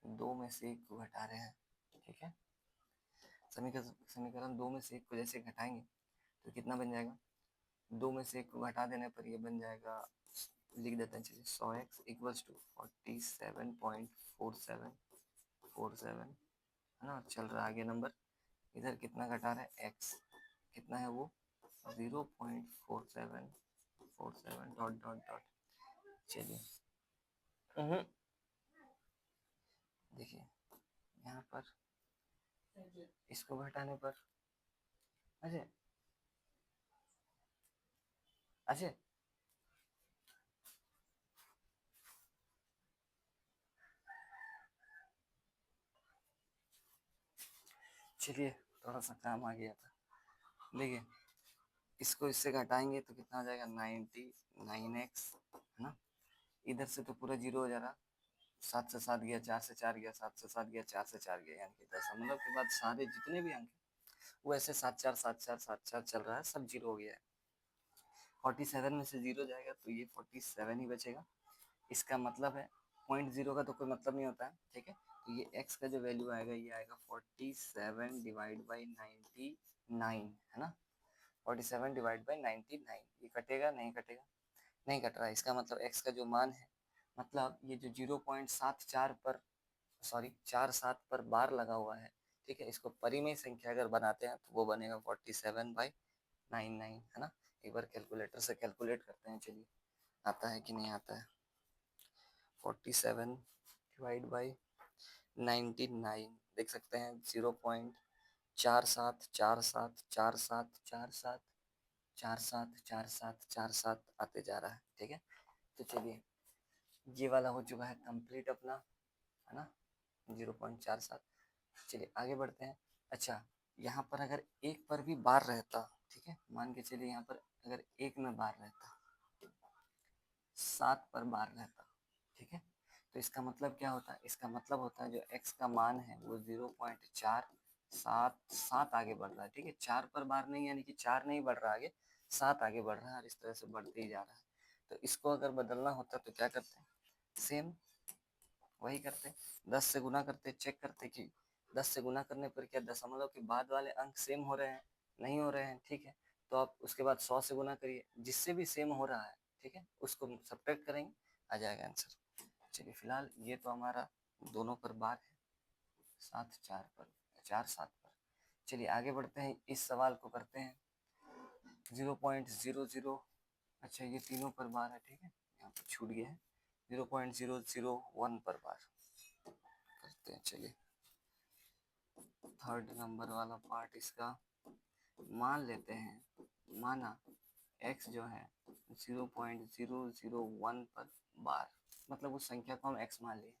2 में से 1 को घटा रहे हैं, ठीक है। समीकरण 2 में से 1 को जैसे घटाएंगे तो कितना बन जाएगा, 2 में से 1 को घटा देने पर ये बन जाएगा, लिख देते हैं चलिए, 100x इक्वल्स टू 47.4747, है ना। चल रहा है आगे नंबर, इधर कितना घटा रहा है x, कितना है वो 0.4747 डॉट डॉट डॉट। चलिए देखिए यहाँ पर इसको घटाने पर अच्छा अच्छा चलिए थोड़ा सा काम आ गया था। देखिए इसको इससे घटाएंगे तो कितना हो जाएगा 99x, है ना। इधर से तो पूरा जीरो हो जा रहा, 7 से 7 गया, 4 से 4 गया, 7 से 7 गया, 4 से 4 गया, यानी कि दशमलव के बाद सारे जितने भी अंक वो ऐसे 7 4 7 4 7 4 चल रहा है, सब जीरो हो गया है। 47 में से जीरो जाएगा तो ये 47 ही बचेगा। इसका मतलब है 0.0 का तो कोई मतलब नहीं होता है, ठीक है। तो ये x का जो वैल्यू आएगा ये आएगा 47 डिवाइड बाई 99, है ना। 47 डिवाइड बाई 99, ये कटेगा नहीं, कटेगा नहीं कट रहा है। इसका मतलब x का जो मान है, मतलब ये जो 0.74 पर सॉरी 47 पर बार लगा हुआ है, ठीक है। इसको परिमेय संख्या अगर बनाते हैं तो वो बनेगा 47/99, है ना। एक बार कैलकुलेटर से कैलकुलेट करते हैं, चलिए आता है कि नहीं आता है। 47 डिवाइड बाई 99 देख सकते हैं 0.474747474747 आते जा रहा है, ठीक है। तो चलिए ये वाला हो चुका है कंप्लीट अपना, है ना, 0.47। चलिए आगे बढ़ते हैं। अच्छा यहाँ पर अगर एक पर भी बार रहता, ठीक है, मान के चलिए यहाँ पर अगर एक में बार रहता, 7 पर बार रहता, ठीक है, तो इसका मतलब क्या होता है, इसका मतलब होता है जो x का मान है वो 0.477 आगे बढ़ रहा है, ठीक है। 4 पर बार नहीं, यानी कि 4 नहीं बढ़ रहा आगे, 7 आगे बढ़ रहा है, और इस तरह से बढ़ते ही जा रहा है। तो इसको अगर बदलना होता तो क्या करते हैं, सेम वही करते, 10 से गुना करते, चेक करते कि 10 से गुना करने पर क्या दशमलव के बाद वाले अंक सेम हो रहे हैं, नहीं हो रहे हैं, ठीक है। तो आप उसके बाद 100 से गुना करिए, जिससे भी सेम हो रहा है, ठीक है, उसको सब्ट्रैक्ट करेंगे, आ जाएगा आंसर। चलिए फिलहाल ये तो हमारा दोनों पर बार है, 7 4 पर, 4 7 पर। चलिए आगे बढ़ते हैं, इस सवाल को करते हैं 0.00, अच्छा ये तीनों पर बार है, ठीक है, यहाँ पर छूट गया है, 0.001 पर बार करते हैं। चलिए थर्ड नंबर वाला पार्ट इसका मान लेते हैं, माना x जो है 0.001 पर बार, मतलब उस संख्या को हम x मान लिए,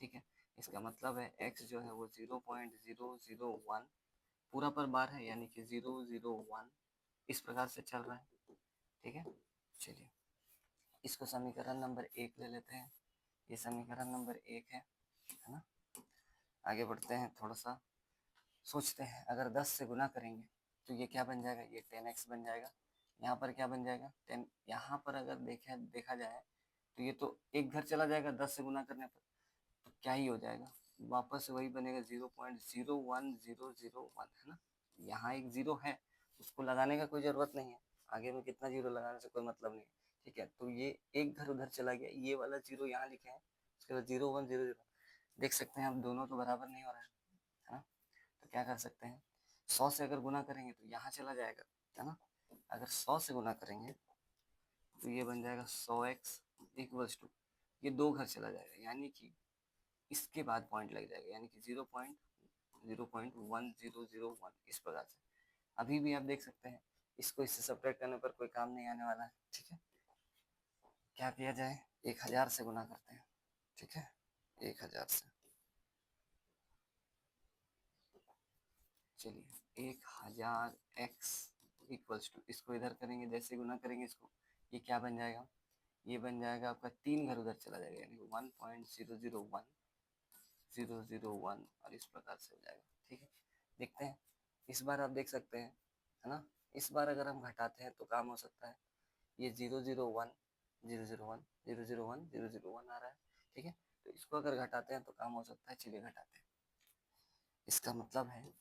ठीक है। इसका मतलब है x जो है वो 0.001 पूरा पर बार है, यानी कि 001 इस प्रकार से चल रहा है, ठीक है। चलिए इसको समीकरण नंबर 1 ले लेते हैं, ये समीकरण नंबर 1 है ना। आगे बढ़ते हैं, थोड़ा सा सोचते हैं, अगर 10 से गुना करेंगे तो ये क्या बन जाएगा, ये 10x बन जाएगा। यहाँ पर क्या बन जाएगा 10, यहाँ पर अगर देखा जाए तो ये तो एक घर चला जाएगा 10 से गुना करने पर, तो क्या ही हो जाएगा, वापस से वही बनेगा 0.01001, है ना। यहाँ एक जीरो है, उसको लगाने का कोई ज़रूरत नहीं है, आगे में कितना जीरो लगाने से कोई मतलब नहीं, ठीक है। तो ये एक घर उधर चला गया, ये वाला जीरो यहाँ लिखे हैं, उसके बाद 0 1 0 0, देख सकते हैं अब दोनों तो बराबर नहीं हो रहा है ना। तो क्या कर सकते हैं, 100 से अगर गुना करेंगे तो यहाँ चला जाएगा, है ना। अगर 100 से गुना करेंगे तो ये बन जाएगा 100x इक्वल्स टू, ये दो घर चला जाएगा, यानी कि इसके बाद पॉइंट लग जाएगा, यानी कि 0.01001 इस प्रकार से। अभी भी आप देख सकते हैं, इसको इससे सब्ट्रैक्ट करने पर कोई काम नहीं आने वाला है, ठीक है। क्या किया जाए, 1000 से गुना करते हैं, ठीक है, 1000 से। चलिए 1000x इक्वल्स टू, इसको इधर करेंगे, जैसे गुना करेंगे इसको, ये क्या बन जाएगा, ये बन जाएगा आपका 3 घर उधर चला जाएगा, यानी 1.001 और इस प्रकार से हो जाएगा, ठीक है। देखते हैं, इस बार आप देख सकते हैं, है ना, इस बार अगर हम घटाते हैं तो काम हो सकता है, ये 001 आ रहा है, ठीक है। तो इसको अगर घटाते हैं तो काम हो सकता है, चलिए घटाते हैं। इसका मतलब है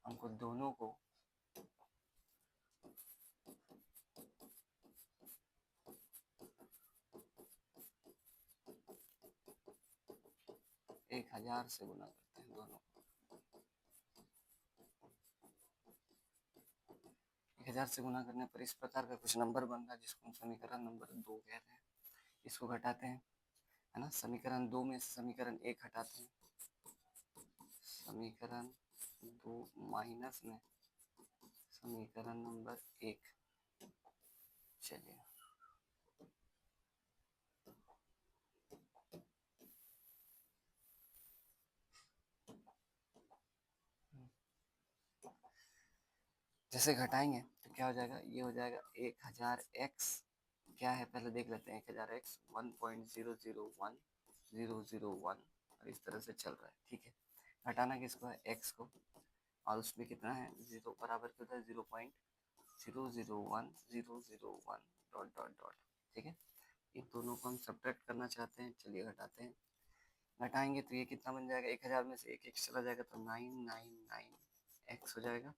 हमको दोनों को 1000 से गुना करते हैं, दोनों 1000 से गुना करने पर इस प्रकार का कुछ नंबर बन रहा है जिसको हम समीकरण नंबर 2 कह रहे हैं। इसको घटाते हैं, है ना, समीकरण 2 में समीकरण 1 हटाते हैं, समीकरण 2 माइनस में समीकरण नंबर 1। चलिए जैसे घटाएंगे तो क्या हो जाएगा, ये हो जाएगा 1000x, क्या है पहले देख लेते हैं, 1000x 1.001001 और इस तरह से चल रहा है, ठीक है। घटाना किसको है, x को, और उसमें कितना है, 0 बराबर क्या होता है 0.001001 डॉट डॉट डॉट, ठीक है। इन दोनों को हम सब्ट्रैक्ट करना चाहते हैं, चलिए घटाते हैं। घटाएंगे तो ये कितना बन जाएगा, 1000 में से एक x चला जाएगा तो 999x हो जाएगा,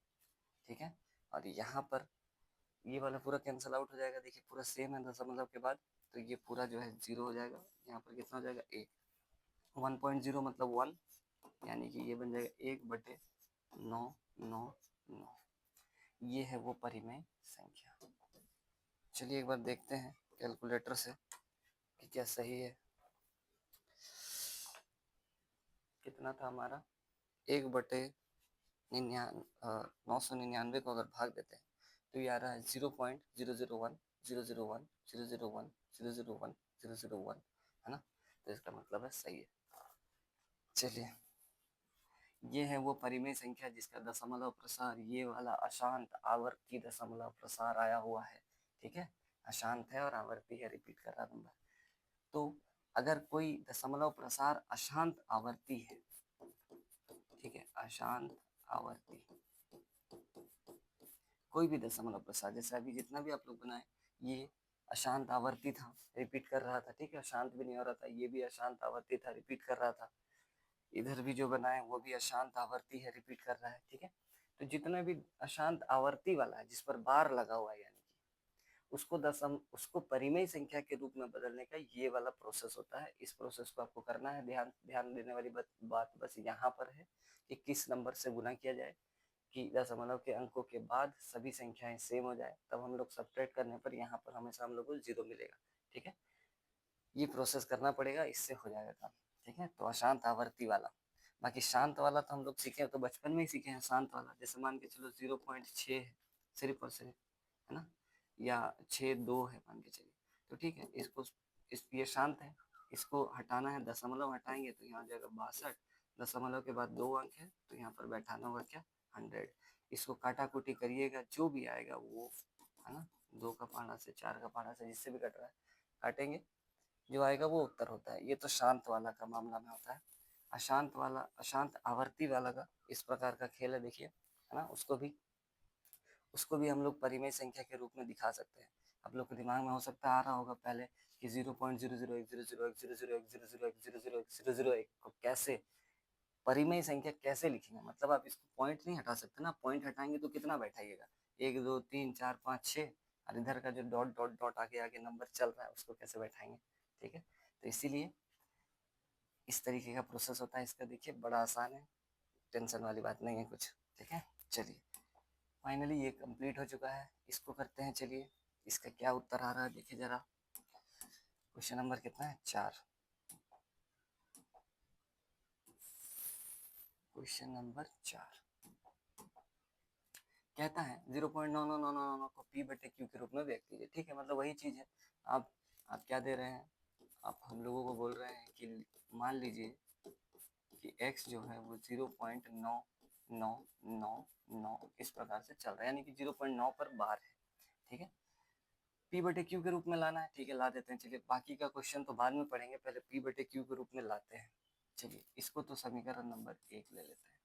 ठीक है। और यहाँ पर ये वाला पूरा कैंसिल आउट हो जाएगा, देखिए पूरा सेम है दशमलव के बाद, तो ये पूरा जो है 0 हो जाएगा। यहाँ पर कितना हो जाएगा, 1, 1.0 मतलब 1, यानी कि ये बन जाएगा 1/999। ये है वो परिमेय संख्या। चलिए एक बार देखते हैं कैलकुलेटर से कि क्या सही है। कितना था हमारा, 1/999 को अगर भाग देते हैं तो ये आ रहा है 0.001001001001001 है ना, तो इसका मतलब है सही है। चलिए ये है वो परिमेय संख्या जिसका दशमलव प्रसार ये वाला अशांत आवर्ती दशमलव प्रसार आया हुआ है, ठीक है। अशांत है और आवर्ती है, रिपीट कर रहा नंबर। तो अगर कोई दशमलव प्रसार अशांत आवर्ती है, ठीक है, अशांत आवर्ती कोई भी दशमलव प्रसार, जैसे अभी जितना भी आप लोग बनाए ये अशांत आवर्ती था, रिपीट कर रहा था, ठीक है, अशांत भी नहीं हो रहा था, ये भी अशांत आवर्ती था, रिपीट कर रहा था, इधर भी जो बनाए वो भी अशांत आवर्ती है, रिपीट कर रहा है, ठीक है। तो जितना भी अशांत आवर्ती वाला है जिस पर बार लगा हुआ है, यानी कि उसको परिमेय संख्या के रूप में बदलने का ये वाला प्रोसेस होता है। इस प्रोसेस को आपको करना है। ध्यान ध्यान देने वाली बात बस यहाँ पर है कि किस नंबर से गुना किया जाए कि दशमलव के अंकों के बाद सभी संख्याएं सेम हो जाए, तब हम लोग सब्ट्रैक्ट करने पर यहाँ पर हमेशा हम लोग को 0 मिलेगा, ठीक है। ये प्रोसेस करना पड़ेगा, इससे हो जाएगा काम, ठीक है। तो अशांत आवर्ती वाला, बाकी शांत वाला तो हम लोग सीखे तो बचपन में ही सीखे हैं। शांत वाला जैसे मान के चलो 0.6 है सिर्फ और सिर्फ, है ना, या 6.2 है मान के चलिए, तो ठीक है, ये शांत है, इसको हटाना है, दशमलव हटाएंगे तो यहाँ जाएगा 62, दशमलव के बाद 2 अंक है तो यहाँ पर बैठाना होगा क्या, 100। इसको काटा कुटी करिएगा, जो भी आएगा वो, है ना, 2 का पारा से 4 का पारा से जिससे भी कट रहा है काटेंगे, जो आएगा वो उत्तर होता है। ये तो शांत वाला का मामला में होता है। अशांत वाला, अशांत आवर्ती वाला का इस प्रकार का खेल है, देखिए, है ना, उसको भी हम लोग परिमेय संख्या के रूप में दिखा सकते हैं। आप लोग के दिमाग में हो सकता है आ रहा होगा पहले कि 0.001001001001001001001 को कैसे परिमेय संख्या कैसे लिखेंगे, मतलब आप इसको पॉइंट नहीं हटा सकते ना, पॉइंट हटाएंगे तो कितना बैठाइएगा, 1 2 3 4 5 6, और इधर का जो डॉट डॉट डॉट आगे आगे नंबर चल रहा है उसको कैसे बैठाएंगे, ठीक है। तो इसीलिए इस तरीके का प्रोसेस होता है इसका, देखिए बड़ा आसान है, टेंशन वाली बात नहीं है कुछ, ठीक है। चलिए फाइनली ये कंप्लीट हो चुका है, इसको करते हैं। चलिए इसका क्या उत्तर आ रहा है देखिए जरा, क्वेश्चन नंबर कितना है, 4, क्वेश्चन नंबर 4 कहता है 0.99999 को p बटे q के रूप में व्यक्त कीजिए, ठीक है, मतलब वही चीज है। आप क्या दे रहे हैं, आप हम लोगों को बोल रहे हैं कि मान लीजिए कि x जो है वो 0.9999 इस प्रकार से चल रहा है, यानी कि 0.9 पर बार है, ठीक है। p बटे q के रूप में लाना है, ठीक है, ला देते हैं। चलिए बाकी का क्वेश्चन तो बाद में पढ़ेंगे, पहले p बटे q के रूप में लाते हैं। चलिए इसको तो समीकरण नंबर 1 ले लेते हैं।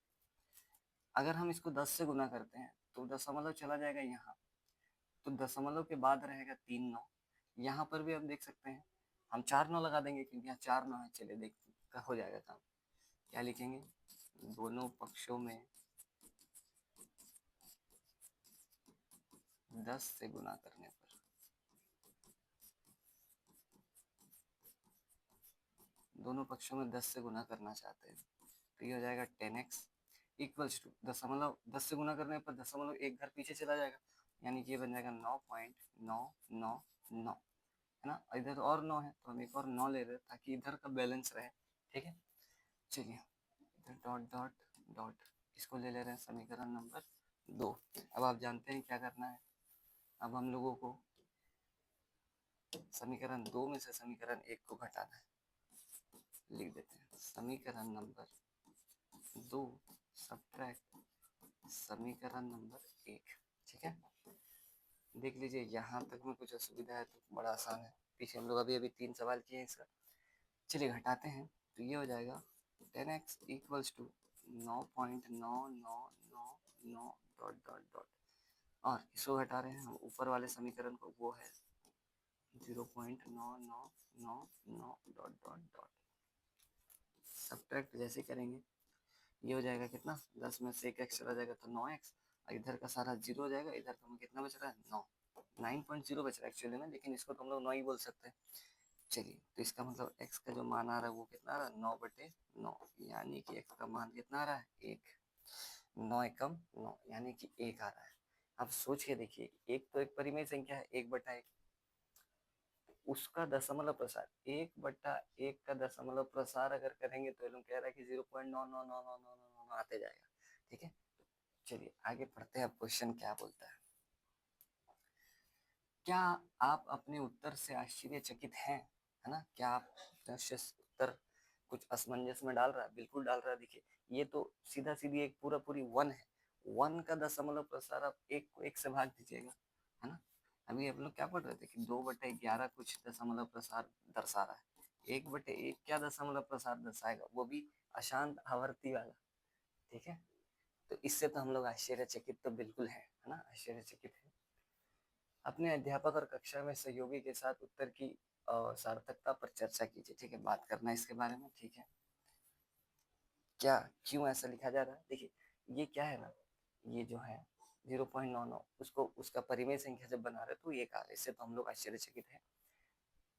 अगर हम इसको 10 से गुना करते हैं तो दशमलव चला जाएगा यहाँ, तो दशमलव के बाद रहेगा 3 9, यहाँ पर भी आप देख सकते हैं हम 4 9 लगा देंगे क्योंकि यहाँ 4 9 है। चलिए देख हो जाएगा काम, क्या लिखेंगे, दोनों पक्षों में 10 से गुना करने पर, दोनों पक्षों में 10 से गुना करना चाहते हैं तो ये हो जाएगा 10x इक्वल्स टू दशमलव 10 से गुना करने पर दशमलव एक घर पीछे चला जाएगा यानी कि ये बन जाएगा 9.999, है ना। इधर और 9 है तो हम एक और 9 ले रहे हैं ताकि इधर का बैलेंस रहे, ठीक है। चलिए इधर डॉट डॉट डॉट, इसको ले ले रहे हैं समीकरण नंबर 2। अब आप जानते हैं क्या करना है। अब हम लोगों को समीकरण 2 में से समीकरण 1 को घटाना है। लिख देते हैं समीकरण नंबर 2 सब्ट्रैक्ट समीकरण नंबर 1, ठीक है। देख लीजिए यहाँ तक में कुछ असुविधा है तो बड़ा आसान है, पीछे हम लोग अभी अभी 3 सवाल किए हैं इसका। चलिए घटाते हैं तो ये हो जाएगा 10x equals to 9.9999 dot dot dot, और इसको घटा रहे हैं हम ऊपर वाले समीकरण को, वो है 0.9999 डॉट डॉट डॉट। सब्ट्रैक्ट जैसे करेंगे ये हो जाएगा कितना, 10 में से 1 एक्स चला जाएगा तो 9x, और इधर का सारा जीरो हो जाएगा, इधर का कितना बच रहा है 9, 9.0 बच रहा है एक्चुअली में, लेकिन इसको तो हम लोग 9 ही बोल सकते हैं। चलिए तो इसका मतलब x का जो मान आ रहा है वो कितना आ रहा है 9/9, यानी कि x का मान कितना आ रहा है 1, 9 एकम 9 यानी कि 1 आ रहा है। अब सोच के देखिए, एक तो एक परिमेय संख्या है 1/1, उसका दशमलव प्रसार 1/1 का दशमलव प्रसार अगर करेंगे तो लोग कह रहा है कि 0.99999 आते जाएगा, ठीक है। चलिए आगे पढ़ते हैं, अब क्वेश्चन क्या बोलता है। क्या आप अपने उत्तर से आश्चर्यचकित हैं, है ना। क्या आप उत्तर कुछ असमंजस में डाल रहा है, बिल्कुल डाल रहा है। देखिए ये तो सीधा सीधी एक पूरा पूरी 1 है, 1 का दशमलव प्रसार आप 1 को 1 से भाग दीजिएगा, है ना। अभी आप लोग क्या पढ़ रहे थे कि 2/11 कुछ दशमलव प्रसार दर्शा रहा है, 1/1 क्या दशमलव प्रसार दर्शाएगा, वो भी अशांत आवर्ती वाला, ठीक है। तो इससे तो हम लोग आश्चर्यचकित तो बिल्कुल है ना, आश्चर्यचकित है। अपने अध्यापक और कक्षा में सहयोगी के साथ उत्तर की सार्थकता पर चर्चा कीजिए, ठीक है। बात करना है इसके बारे में, ठीक है। क्या क्यों ऐसा लिखा जा रहा है, देखिए ये क्या है ना, ये जो है 0.99 उसको उसका परिमेय संख्या जब बना रहे तो ये आ रहा है, इससे तो हम लोग आश्चर्यचकित है।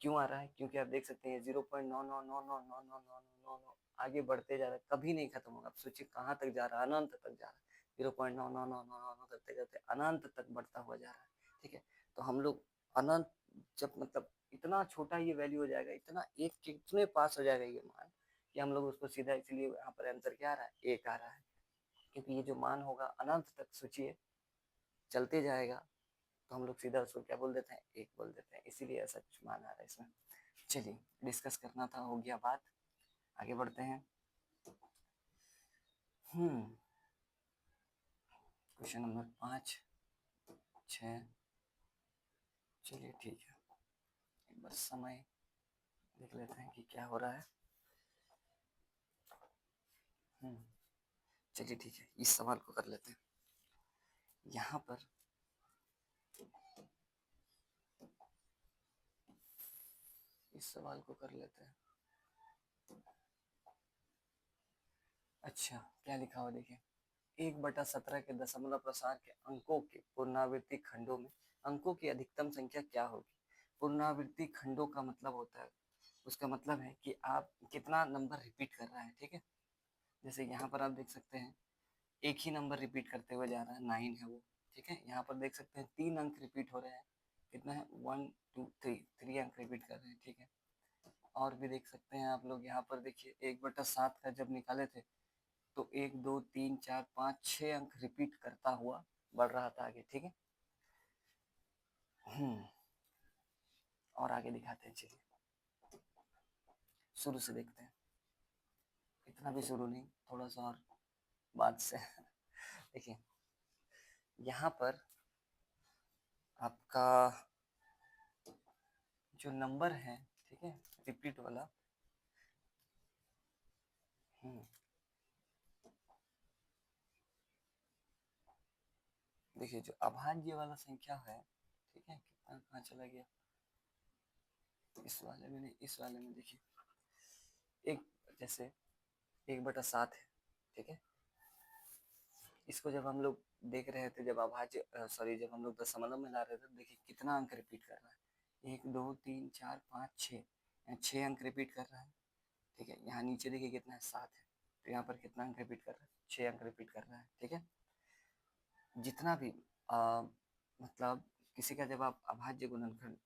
क्यों आ रहा है, क्योंकि आप देख सकते हैं 0.9999999 आगे बढ़ते जा रहा है, कभी नहीं खत्म होगा। आप सोचिए कहाँ तक जा रहा है, अनंत तक जा रहा है, 0.99999 करते करते अनंत तक बढ़ता हुआ जा रहा है, ठीक है। तो हम लोग अनंत जब मतलब इतना छोटा ये वैल्यू हो जाएगा, इतना एक के इतने पास हो जाएगा ये मान कि हम लोग उसको सीधा, इसलिए यहाँ पर आंसर क्या आ रहा है 1 आ रहा है, क्योंकि ये जो मान होगा अनंत तक सोचिए चलते जाएगा, तो हम लोग सीधा उसको क्या बोल देते हैं 1 बोल देते हैं, इसीलिए ऐसा कुछ मान आ रहा है इसमें। चलिए डिस्कस करना था, हो गया बात, आगे बढ़ते हैं। क्वेश्चन नंबर 5, 6, चलिए ठीक है, एक बार समय देख लेते हैं कि क्या हो रहा है। चलिए ठीक है, इस सवाल को कर लेते हैं। यहाँ पर इस सवाल को कर लेते हैं। अच्छा क्या लिखा हुआ देखिए, 1/17 के दशमलव प्रसार के अंकों के पुनरावृत्ति खंडों में अंकों की अधिकतम संख्या क्या होगी। पुनरावृत्ति खंडों का मतलब होता है, उसका मतलब है कि आप कितना नंबर रिपीट कर रहा है, ठीक है। जैसे यहाँ पर आप देख सकते हैं एक ही नंबर रिपीट करते हुए जा रहा है, 9 है वो, ठीक है। यहाँ पर देख सकते हैं 3 अंक रिपीट हो रहे हैं, कितना है 1 2 3, 3 अंक रिपीट कर रहे हैं, ठीक है। और भी देख सकते हैं आप लोग, यहाँ पर देखिए 1/7 का जब निकाले थे तो 1 2 3 4 5 6 अंक रिपीट करता हुआ बढ़ रहा था आगे, ठीक है। और आगे दिखाते हैं, चलिए शुरू से देखते हैं, इतना भी शुरू नहीं, थोड़ा सा और बाद से देखिए यहाँ पर आपका जो नंबर है, ठीक है, रिपीट वाला, देखिए जो अभाज्य वाला संख्या है, ठीक है, कितना कहाँ चला गया, इस वाले में नहीं, इस वाले में देखिए एक, जैसे 1/7 है, ठीक है। इसको जब हम लोग देख रहे थे, जब अभाज्य सॉरी जब हम लोग दशमलव में ला रहे थे, देखिए कितना अंक रिपीट कर रहा है, 1 2 3 4 5 6, 6 अंक रिपीट कर रहा है, ठीक है। यहाँ नीचे देखिए कितना है 7 है, तो यहाँ पर कितना अंक रिपीट कर रहा है 6 अंक रिपीट कर रहा है, ठीक है। जितना भी मतलब किसी का जब आप अभाज्य गुणनखंड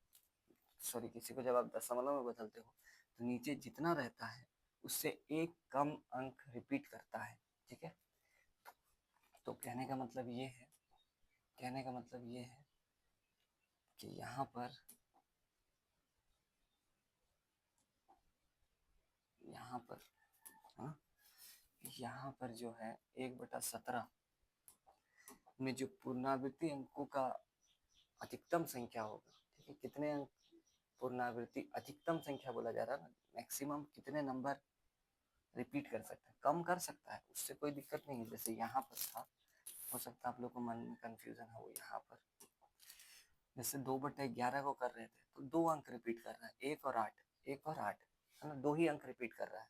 किसी को जब आप दशमलव में बदलते हो तो नीचे जितना रहता है उससे एक कम अंक रिपीट करता है, ठीक है। तो कहने का मतलब ये है कि यहाँ पर हाँ, यहाँ पर जो है 1/17 में जो पुनरावृत्ति अंकों का अधिकतम संख्या होगा, ठीक है। कितने अंक पुनरावृत्ति अधिकतम संख्या बोला जा रहा है ना, मैक्सिमम कितने नंबर रिपीट कर सकता है, कम कर सकता है, उससे कोई दिक्कत नहीं है। जैसे यहाँ पर था, हो सकता है आप लोग को मन में कंफ्यूजन हो, यहाँ पर जैसे 2/11 को कर रहे थे तो 2 अंक रिपीट कर रहा है, 1 और 8, 1 और 8 है ना, 2 ही अंक रिपीट कर रहा है।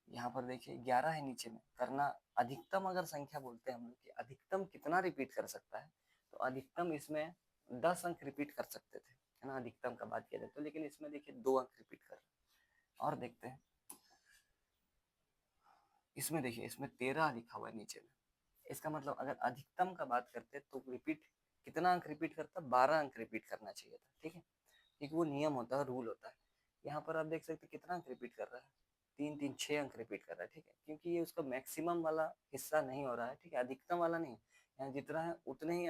यहाँ पर देखिए 11 है नीचे में, करना अधिकतम अगर संख्या बोलते हैं हम लोग कि अधिकतम कितना रिपीट कर सकता है, तो अधिकतम इसमें 10 अंक रिपीट कर सकते थे, है ना, अधिकतम का बात किया जाए तो। लेकिन इसमें देखिए 2 अंक रिपीट कर रहे हैं। और देखते हैं इसमें, देखिए इसमें 13 लिखा हुआ है नीचे में। इसका मतलब अगर अधिकतम का बात करते तो रिपीट कितना अंक रिपीट करता, 12 अंक रिपीट करना चाहिए था, ठीक है। एक वो नियम होता है, रूल होता है। यहाँ पर आप देख सकते कितना अंक रिपीट कर रहा है, 3 3 6 अंक रिपीट कर रहा है, ठीक है, क्योंकि ये उसका मैक्सिमम वाला हिस्सा नहीं हो रहा है, ठीक है, अधिकतम वाला नहीं। यहाँ जितना है उतने ही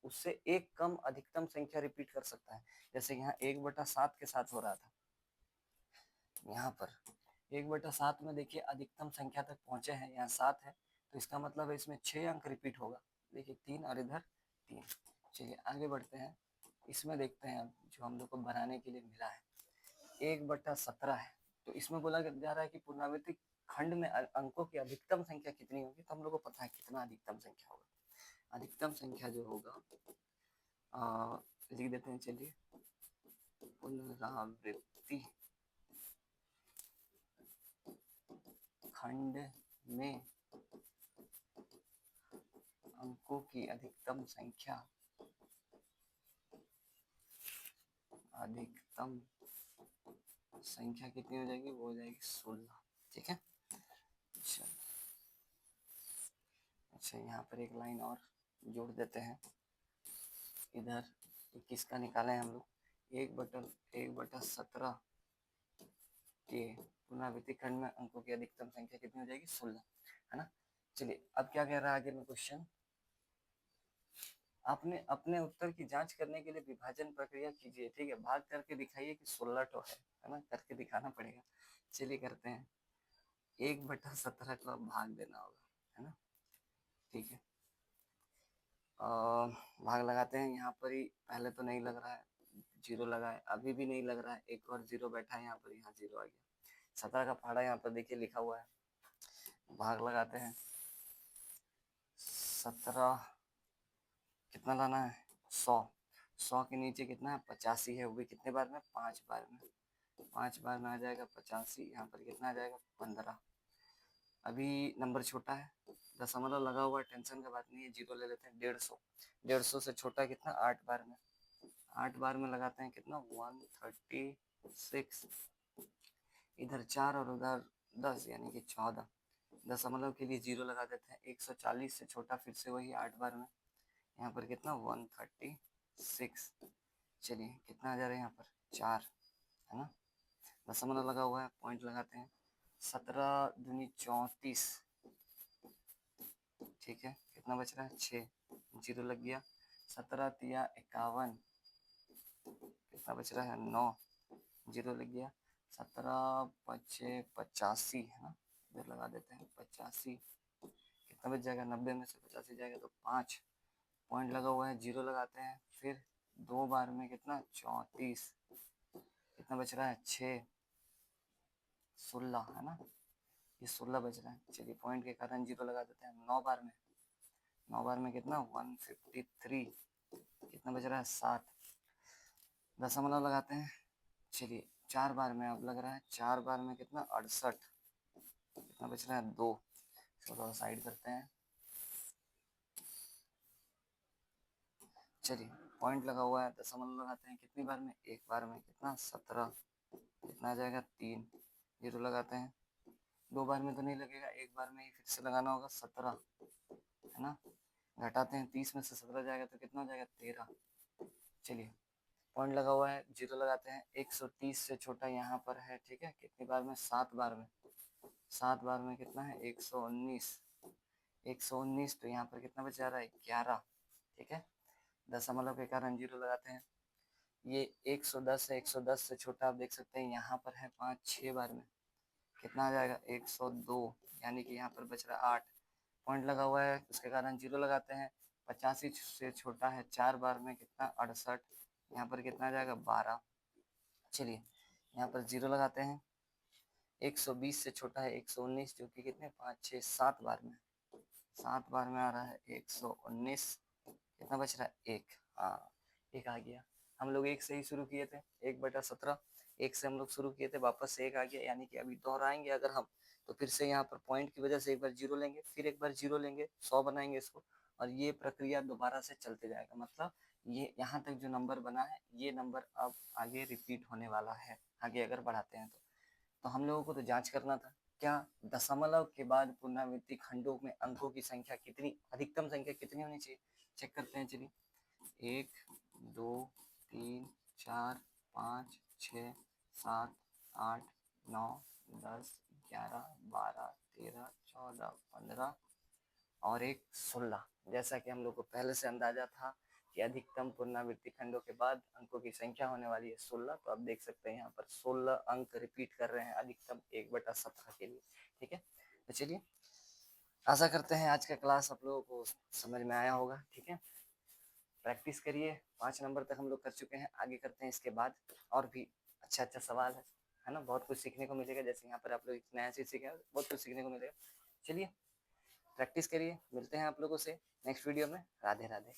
उससे एक कम अधिकतम संख्या रिपीट कर सकता है। जैसे यहाँ 1/7 के साथ हो रहा था, यहाँ पर 1/7 में देखिए अधिकतम संख्या तक पहुंचे हैं, यहाँ 7 है, तो इसका मतलब है इसमें 6 अंक रिपीट होगा। देखिए 3 और इधर 3। चलिए आगे बढ़ते हैं, इसमें देखते हैं अब जो हम लोग को बनाने के लिए मिला है 1/17 है। तो इसमें बोला जा रहा है कि पुनरावृत्ति खंड में अंकों की अधिकतम संख्या कितनी होगी, तो हम लोग को पता है कितना अधिकतम संख्या होगा। अधिकतम संख्या जो होगा लिख देते हैं, चलिए पुनरावृत्ति खंड में अंकों की अधिकतम संख्या कितनी हो जाएगी, वो हो जाएगी 16, ठीक है। अच्छा यहाँ पर एक लाइन और जोड़ देते हैं, इधर 21 का निकाले हम लोग, 1/17 के पुनरावृत्ति खंड में अंकों की अधिकतम संख्या कितनी हो जाएगी, 16, है ना। चलिए अब क्या कह रहा है आगे में क्वेश्चन, आपने अपने उत्तर की जांच करने के लिए विभाजन प्रक्रिया कीजिए, ठीक है, भाग करके दिखाइए कि 16 तो है ना, करके दिखाना पड़ेगा। चलिए करते हैं, 1/17 को अब भाग देना होगा, है ना, ठीक है। भाग लगाते हैं, यहाँ पर ही पहले तो नहीं लग रहा है, 0 लगा है, अभी भी नहीं लग रहा है, एक और 0 बैठा है यहाँ पर, यहाँ 0 आ गया। 17 का पहाड़ा यहाँ पर देखिए लिखा हुआ है, भाग लगाते हैं। 17 कितना लाना है, 100 के नीचे कितना है, 85 है, वो भी कितने बार में, 5 बार में, 5 बार में आ जाएगा 85, यहाँ पर कितना आ जाएगा 15। अभी नंबर छोटा है, दशमलव लगा हुआ है, टेंशन का बात नहीं है, 0 ले लेते हैं। 150 से छोटा कितना, 8 बार में, 8 बार में लगाते हैं कितना, 136। इधर 4 और उधर 10 यानी कि 14। दशमलव के लिए 0 लगा देते हैं। 140 से छोटा फिर से वही 8 बार में, यहाँ पर कितना 136। चलिए कितना आ जा रहा है यहाँ पर 4, है ना, दशमलव लगा हुआ है, पॉइंट लगाते हैं। 17 दूनी 34, ठीक है, कितना बच रहा है 6, 0 लग गया। 17 तिया 51, कितना बच रहा है 9, 0 लग गया। 17 5 85, है ना, इधर लगा देते हैं 85, कितना बच जाएगा, 90 में से 85 जाएगा तो 5, पॉइंट लगा हुआ है, 0 लगाते हैं। फिर 2 बार में कितना 34, कितना बच रहा है 6, 16, है ना, ये 16 बच रहा है। चलिए पॉइंट के कारण 0 लगा देते हैं। 9 बार में, 9 बार में कितना 153, कितना बच रहा है 7, दशमलव लगाते हैं। चलिए 4 बार में अब लग रहा है, 4 बार में कितना 68, कितना बच रहा है 2, थोड़ा साइड करते हैं। चलिए पॉइंट लगा हुआ है, दशमलव लगाते हैं, कितनी बार में, 1 बार में, कितना 17, कितना आ जाएगा 3, 0 लगाते हैं। 2 बार में तो नहीं लगेगा, 1 बार में ही फिर से लगाना होगा 17, है ना, घटाते हैं, 30 में से 17 जाएगा तो कितना हो जाएगा 13। चलिए पॉइंट लगा हुआ है, जीरो लगाते हैं। 130 से छोटा यहाँ पर है, ठीक है, कितनी बार में, 7 बार में। 7 बार में कितना है 119। 119 तो यहाँ पर कितना बच जा रहा है 11, ठीक है। दशमलव के कारण जीरो लगाते हैं। ये 110 है, 110 से छोटा आप देख सकते हैं यहाँ पर है 5-6 बार में, कितना आ जाएगा 102, यानी कि यहाँ पर बच रहा है 8। पॉइंट लगा हुआ है, उसके कारण जीरो लगाते हैं। 85 से छोटा है 4 बार में, कितना 68, यहाँ पर कितना आ जाएगा 12। चलिए यहाँ पर जीरो लगाते हैं। 120 से छोटा है 119, जो कि कितने 5-6-7 बार में, 7 बार में आ रहा है 119, कितना बच रहा है 1। हाँ, 1 आ गया। हम लोग 1 से ही शुरू किए थे, 1/17, 1 से हम लोग शुरू किए थे, वापस से 1 आ गया, यानी कि अभी दोहराएंगे अगर हम तो फिर से यहाँ पर पॉइंट की वजह से एक बार जीरो लेंगे, फिर एक बार जीरो लेंगे, 100 बनाएंगे इसको, और ये प्रक्रिया दोबारा से चलते जाएगा। मतलब ये यहाँ तक जो नंबर बना है, ये नंबर अब आगे रिपीट होने वाला है, आगे अगर बढ़ाते हैं तो हम लोगों को तो जांच करना था क्या दशमलव के बाद पुनरावृत्ति खंडों में अंकों की संख्या कितनी, अधिकतम संख्या कितनी होनी चाहिए। चेक करते हैं, चलिए 1 2 3 4 5 6 7 8 9 10 11 12 13 14 15 और एक 16। जैसा कि हम लोग को पहले से अंदाजा था कि अधिकतम पुनरावृत्ति खंडों के बाद अंकों की संख्या होने वाली है 16, तो आप देख सकते हैं यहाँ पर 16 अंक रिपीट कर रहे हैं अधिकतम 1/17 के लिए, ठीक है। तो चलिए आशा करते हैं आज का क्लास आप लोगों को समझ में आया होगा, ठीक है। प्रैक्टिस करिए, 5 नंबर तक हम लोग कर चुके हैं, आगे करते हैं इसके बाद और भी अच्छा अच्छा सवाल है ना, बहुत कुछ सीखने को मिलेगा। जैसे यहाँ पर आप लोग नया चीज़ सीखे, बहुत कुछ सीखने को मिलेगा। चलिए प्रैक्टिस करिए, मिलते हैं आप लोगों से नेक्स्ट वीडियो में। राधे राधे।